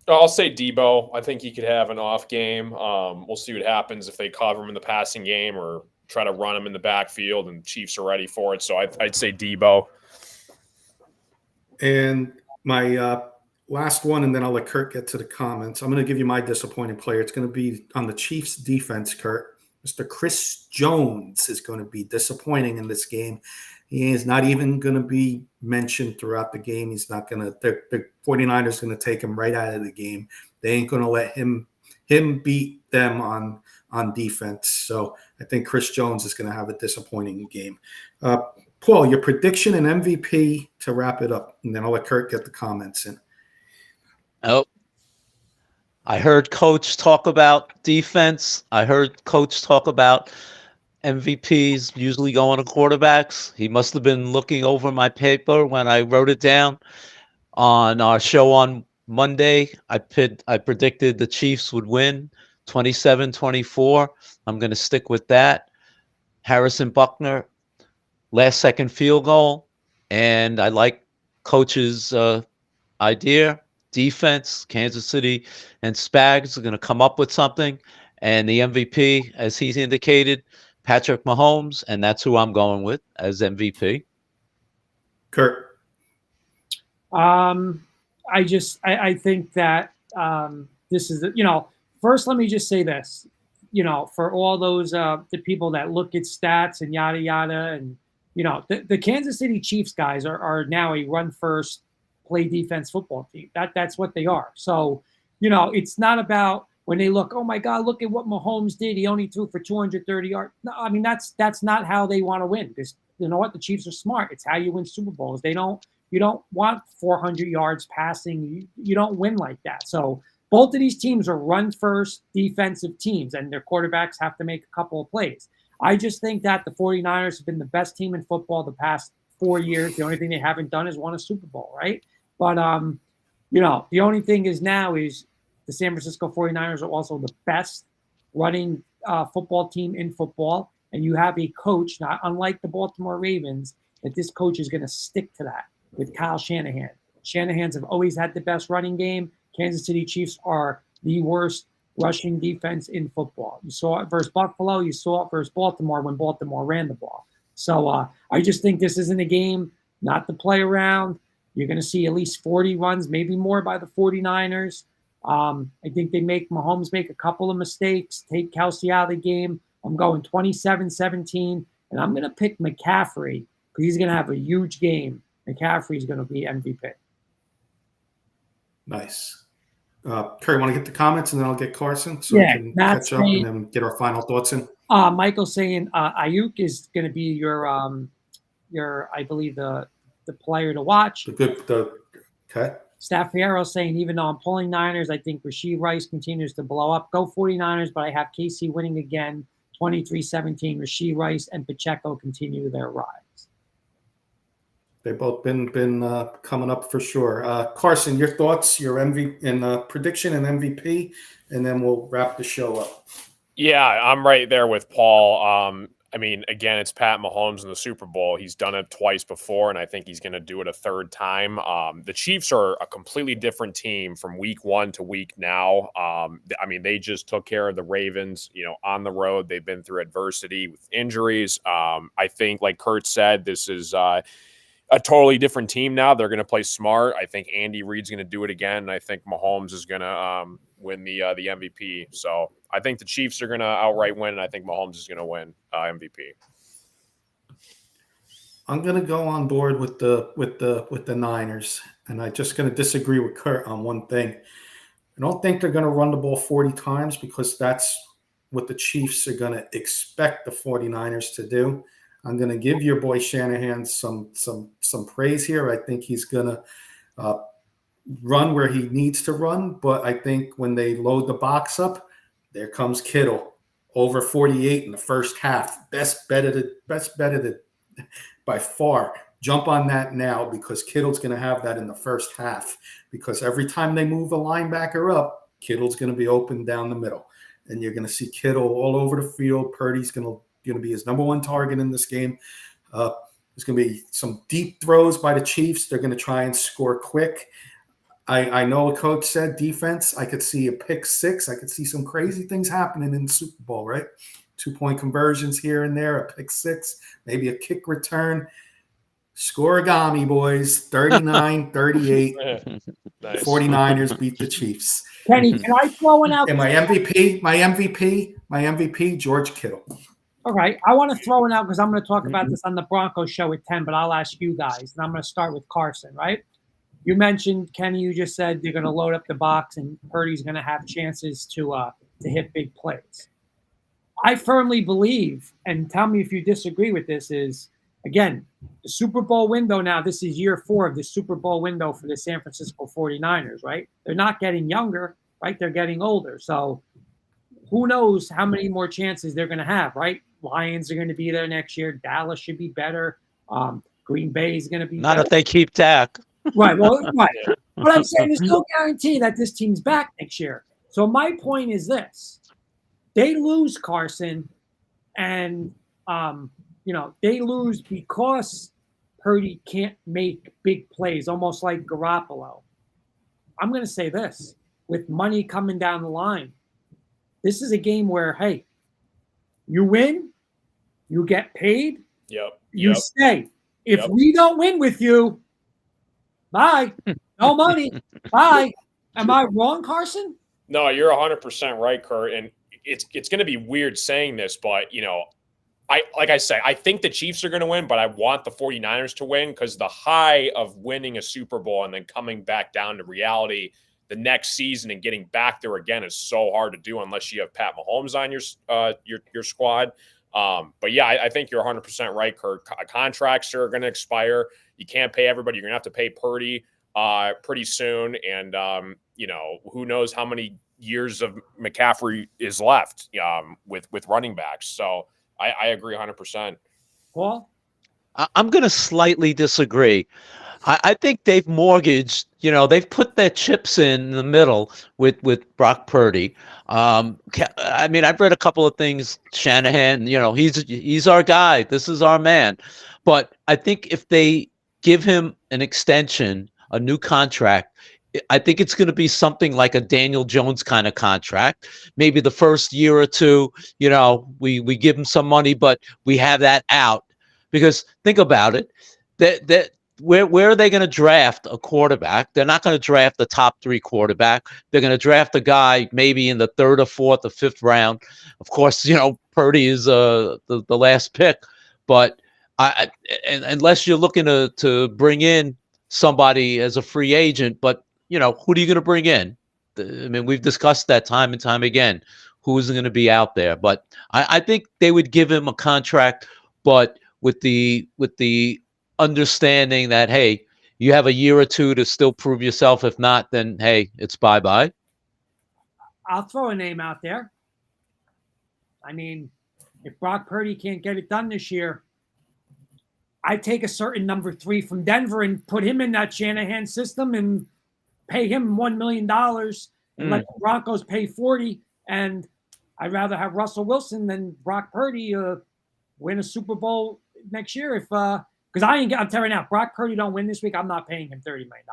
I'll say Debo. I think he could have an off game. We'll see what happens if they cover him in the passing game or try to run him in the backfield, and Chiefs are ready for it. So I'd say Debo. And my last one, and then I'll let Kurt get to the comments. I'm going to give you my disappointing player. It's going to be on the Chiefs defense, Kurt. Mr. Chris Jones is going to be disappointing in this game. He is not even going to be mentioned throughout the game. He's not going to – the 49ers going to take him right out of the game. They ain't going to let him beat them on defense. So I think Chris Jones is going to have a disappointing game. Paul, your prediction and MVP to wrap it up, and then I'll let Kurt get the comments in. Oh, I heard Coach talk about defense. I heard Coach talk about MVPs usually going to quarterbacks. He must have been looking over my paper when I wrote it down. On our show on Monday, I predicted the Chiefs would win 27-24. I'm going to stick with that. Harrison Buckner, last second field goal. And I like Coach's idea. Defense, Kansas City and Spags are going to come up with something. And the MVP, as he's indicated, Patrick Mahomes, and that's who I'm going with as MVP. Kurt. I think that this is, first, let me just say this, for all those, the people that look at stats and yada, yada, and, the Kansas City Chiefs guys are now a run first, play defense football team. That's what they are. So, it's not about when they look, oh my God, look at what Mahomes did. He only threw for 230 yards. No, I mean, that's not how they want to win. Because you know what? The Chiefs are smart. It's how you win Super Bowls. You don't want 400 yards passing. You don't win like that. So both of these teams are run first defensive teams, and their quarterbacks have to make a couple of plays. I just think that the 49ers have been the best team in football the past 4 years. The only thing they haven't done is won a Super Bowl, right? But, the only thing is now is the San Francisco 49ers are also the best running football team in football. And you have a coach, not unlike the Baltimore Ravens, that this coach is going to stick to that with Kyle Shanahan. Shanahan's have always had the best running game. Kansas City Chiefs are the worst rushing defense in football. You saw it versus Buffalo. You saw it versus Baltimore when Baltimore ran the ball. So I just think this isn't a game not to play around. You're going to see at least 40 runs, maybe more by the 49ers. I think Mahomes make a couple of mistakes, take Kelsey out of the game. I'm going 27-17, and I'm going to pick McCaffrey because he's going to have a huge game. McCaffrey's going to be MVP. Nice. Curry, want to get the comments and then I'll get Carson so Yeah, we can Matt's catch up saying- and then get our final thoughts in. Michael's saying Ayuk is going to be your I believe the player to watch. Okay. Staff Fierro saying, even though I'm pulling Niners, I think Rashee Rice continues to blow up. Go 49ers, but I have KC winning again, 23-17. Rashee Rice and Pacheco continue their rise. They've both been coming up for sure. Carson, your thoughts, your prediction and MVP, and then we'll wrap the show up. Yeah, I'm right there with Paul. I mean, again, it's Pat Mahomes in the Super Bowl. He's done it twice before, and I think he's going to do it a third time. The Chiefs are a completely different team from week one to week now. I mean, they just took care of the Ravens, on the road. They've been through adversity with injuries. I think, like Kurt said, this is a totally different team now. They're going to play smart. I think Andy Reid's going to do it again. And I think Mahomes is going to win the MVP. So I think the Chiefs are going to outright win, and I think Mahomes is going to win MVP. I'm going to go on board with the Niners, and I'm just going to disagree with Kurt on one thing. I don't think they're going to run the ball 40 times because that's what the Chiefs are going to expect the 49ers to do. I'm going to give your boy Shanahan some praise here. I think he's going to run where he needs to run, but I think when they load the box up, there comes Kittle over 48 in the first half. Best bet of the by far. Jump on that now because Kittle's going to have that in the first half because every time they move a linebacker up, Kittle's going to be open down the middle, and you're going to see Kittle all over the field. Purdy's going to be his number one target in this game. There's going to be some deep throws by the Chiefs. They're going to try and score quick. I know a coach said defense. I could see a pick six. I could see some crazy things happening in the Super Bowl, right? 2-point conversions here and there, a pick six, maybe a kick return. Scoregami, boys, 39-38. Nice. 49ers beat the Chiefs. Kenny, can I throw one out? And my MVP, George Kittle. All right. I want to throw one out because I'm going to talk about this on the Broncos show at 10, but I'll ask you guys. And I'm going to start with Carson, right? You mentioned, Kenny, you just said they're going to load up the box and Purdy's going to have chances to hit big plays. I firmly believe, and tell me if you disagree with this, is, again, the Super Bowl window now, this is year 4 of the Super Bowl window for the San Francisco 49ers, right? They're not getting younger, right? They're getting older. So who knows how many more chances they're going to have, right? Lions are going to be there next year. Dallas should be better. Green Bay is going to be Not better. if they keep Dak. Right. Well, right. But I'm saying there's no guarantee that this team's back next year. So my point is this. They lose Carson and, they lose because Purdy can't make big plays, almost like Garoppolo. I'm going to say this. With money coming down the line, this is a game where, hey, you win, you get paid, Yep. you stay. If Yep. we don't win with you, Bye. No money. Bye. Am I wrong, Carson? No, you're 100% right, Kurt. And it's going to be weird saying this, but like I say, I think the Chiefs are going to win, but I want the 49ers to win because the high of winning a Super Bowl and then coming back down to reality the next season and getting back there again is so hard to do unless you have Pat Mahomes on your squad. But yeah, I think you're 100% right, Kurt. Contracts are going to expire. You can't pay everybody. You're going to have to pay Purdy pretty soon, and who knows how many years of McCaffrey is left with running backs. So I agree 100%. Paul? I'm going to slightly disagree. I think they've mortgaged, they've put their chips in the middle with Brock Purdy. I mean, I've read a couple of things. Shanahan, he's our guy. This is our man. But I think if they give him an extension, a new contract, I think it's going to be something like a Daniel Jones kind of contract. Maybe the first year or two, we give him some money, but we have that out. Because think about it, that where are they going to draft a quarterback? They're not going to draft the top 3 quarterback. They're going to draft a guy maybe in the 3rd or 4th or 5th round. Of course, Purdy is the last pick, but unless you're looking to bring in somebody as a free agent, but who are you going to bring in? I mean, we've discussed that time and time again. Who is going to be out there? But I think they would give him a contract, but with the understanding that, hey, you have a year or two to still prove yourself. If not, then hey, it's bye-bye. I'll throw a name out there. I mean, if Brock Purdy can't get it done this year, I take a certain number 3 from Denver and put him in that Shanahan system and pay him $1 million and let the Broncos pay 40. And I'd rather have Russell Wilson than Brock Purdy win a Super Bowl next year. Because I'm telling you now, Brock Purdy don't win this week, I'm not paying him $30 million.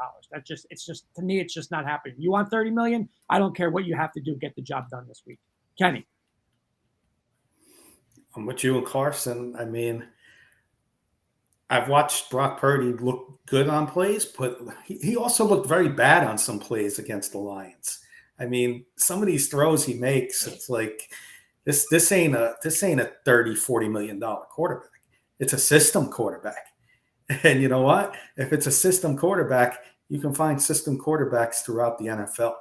It's just to me, it's just not happening. You want $30 million? I don't care what you have to do, get the job done this week. Kenny. I'm with you and Carson. I mean, I've watched Brock Purdy look good on plays, but he also looked very bad on some plays against the Lions. I mean, some of these throws he makes, it's like this ain't a $30-40 million quarterback. It's a system quarterback. And you know what? If it's a system quarterback, you can find system quarterbacks throughout the NFL.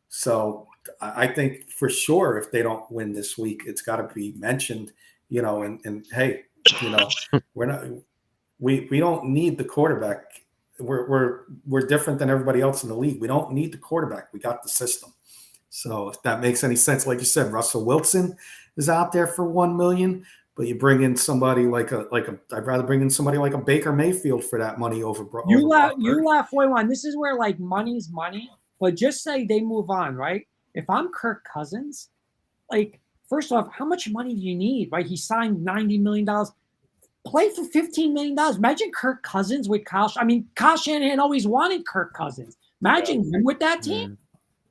So I think for sure if they don't win this week, it's got to be mentioned, and hey, we don't need the quarterback. We're different than everybody else in the league. We don't need the quarterback. We got the system. So if that makes any sense, like you said, Russell Wilson is out there for $1 million, but you bring in somebody I'd rather bring in somebody like a Baker Mayfield for that money over. You laugh way on. This is where money's money, but just say they move on, right? If I'm Kirk Cousins, first off, how much money do you need, right? He signed $90 million. Play for $15 million. Imagine Kirk Cousins with Kyle. I mean, Kyle Shanahan always wanted Kirk Cousins. Imagine him with that team.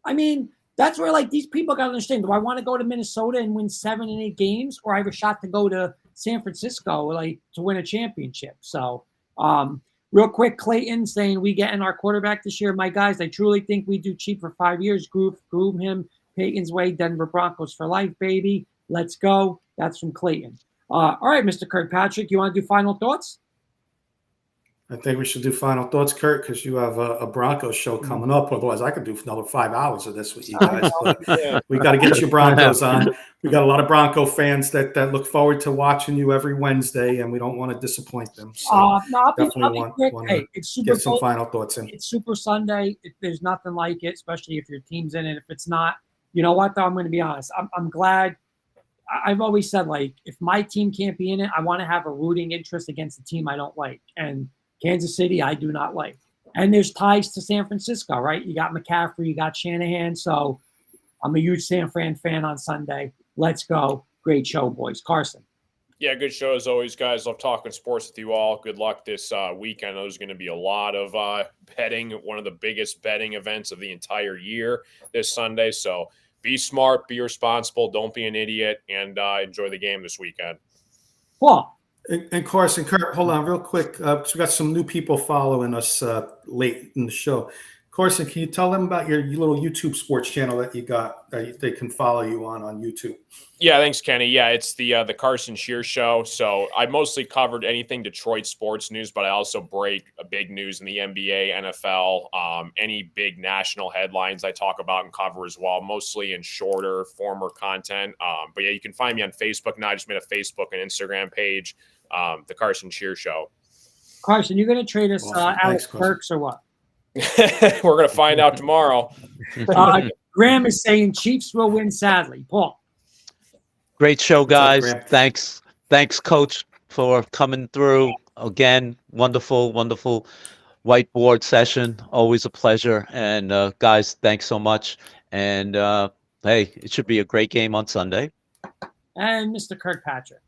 I mean, that's where these people got to understand. Do I want to go to Minnesota and win 7 and 8 games, or I have a shot to go to San Francisco to win a championship? So, real quick, Clayton saying we get in our quarterback this year. My guys, I truly think we do cheap for 5 years. Groom him Peyton's way. Denver Broncos for life, baby. Let's go. That's from Clayton. All right, Mr. Kirkpatrick, you want to do final thoughts? I think we should do final thoughts, Kurt, because you have a Broncos show coming up. Otherwise, I could do another 5 hours of this with you guys. But we got to get your Broncos on. We got a lot of Bronco fans that look forward to watching you every Wednesday, and we don't want to disappoint them. So I'll be quick. Hey, it's Super get some final thoughts in. It's Super Sunday. There's nothing like it, especially if your team's in it. If it's not, you know what, though? I'm going to be honest. I'm glad. I've always said, if my team can't be in it, I want to have a rooting interest against a team I don't like. And Kansas City, I do not like. And there's ties to San Francisco, right? You got McCaffrey, you got Shanahan. So I'm a huge San Fran fan on Sunday. Let's go. Great show, boys. Carson. Yeah, good show as always, guys. Love talking sports with you all. Good luck this weekend. I know there's going to be a lot of betting, one of the biggest betting events of the entire year this Sunday. So be smart, be responsible, don't be an idiot, and enjoy the game this weekend. Well, And Carson, Kurt, hold on real quick, because we got some new people following us late in the show. Carson, can you tell them about your little YouTube sports channel that you got that they can follow you on YouTube? Yeah, thanks, Kenny. Yeah, it's the Carson Shear Show. So I mostly covered anything Detroit sports news, but I also break a big news in the NBA, NFL, any big national headlines I talk about and cover as well, mostly in shorter, former content. But yeah, you can find me on Facebook now. I just made a Facebook and Instagram page, the Carson Shear Show. Carson, you going to trade us Awesome. Alex Thanks, Carson. Burks or what? We're gonna find out tomorrow. Graham is saying Chiefs will win sadly. Paul. Great show, guys. Graham? Thanks, Coach, for coming through again. Wonderful whiteboard session. Always a pleasure. And guys, thanks so much. And hey, it should be a great game on Sunday. And Mr. Kirkpatrick.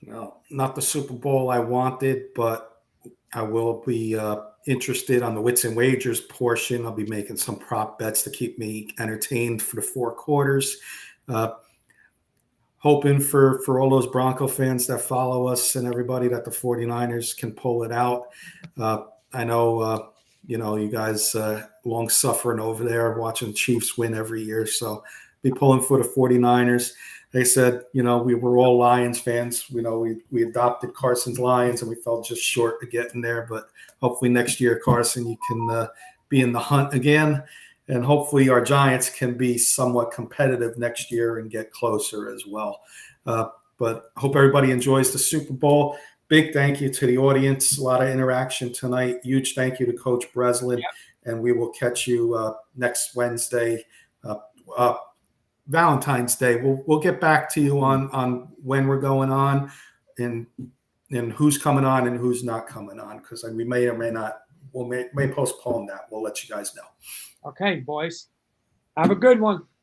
No, not the Super Bowl I wanted, but I will be interested on the Wits and Wagers portion. I'll be making some prop bets to keep me entertained for the 4 quarters. Hoping for all those Bronco fans that follow us and everybody that the 49ers can pull it out. I know, you guys long suffering over there watching the Chiefs win every year. So be pulling for the 49ers. They said, we were all Lions fans. We adopted Carson's Lions and we fell just short of getting there. But hopefully next year, Carson, you can be in the hunt again. And hopefully our Giants can be somewhat competitive next year and get closer as well. But hope everybody enjoys the Super Bowl. Big thank you to the audience. A lot of interaction tonight. Huge thank you to Coach Breslin. Yep. And we will catch you next Wednesday, Valentine's Day. We'll get back to you on when we're going on and who's coming on and who's not coming on, because we may or may not. May postpone that. We'll let you guys know. Okay, boys. Have a good one.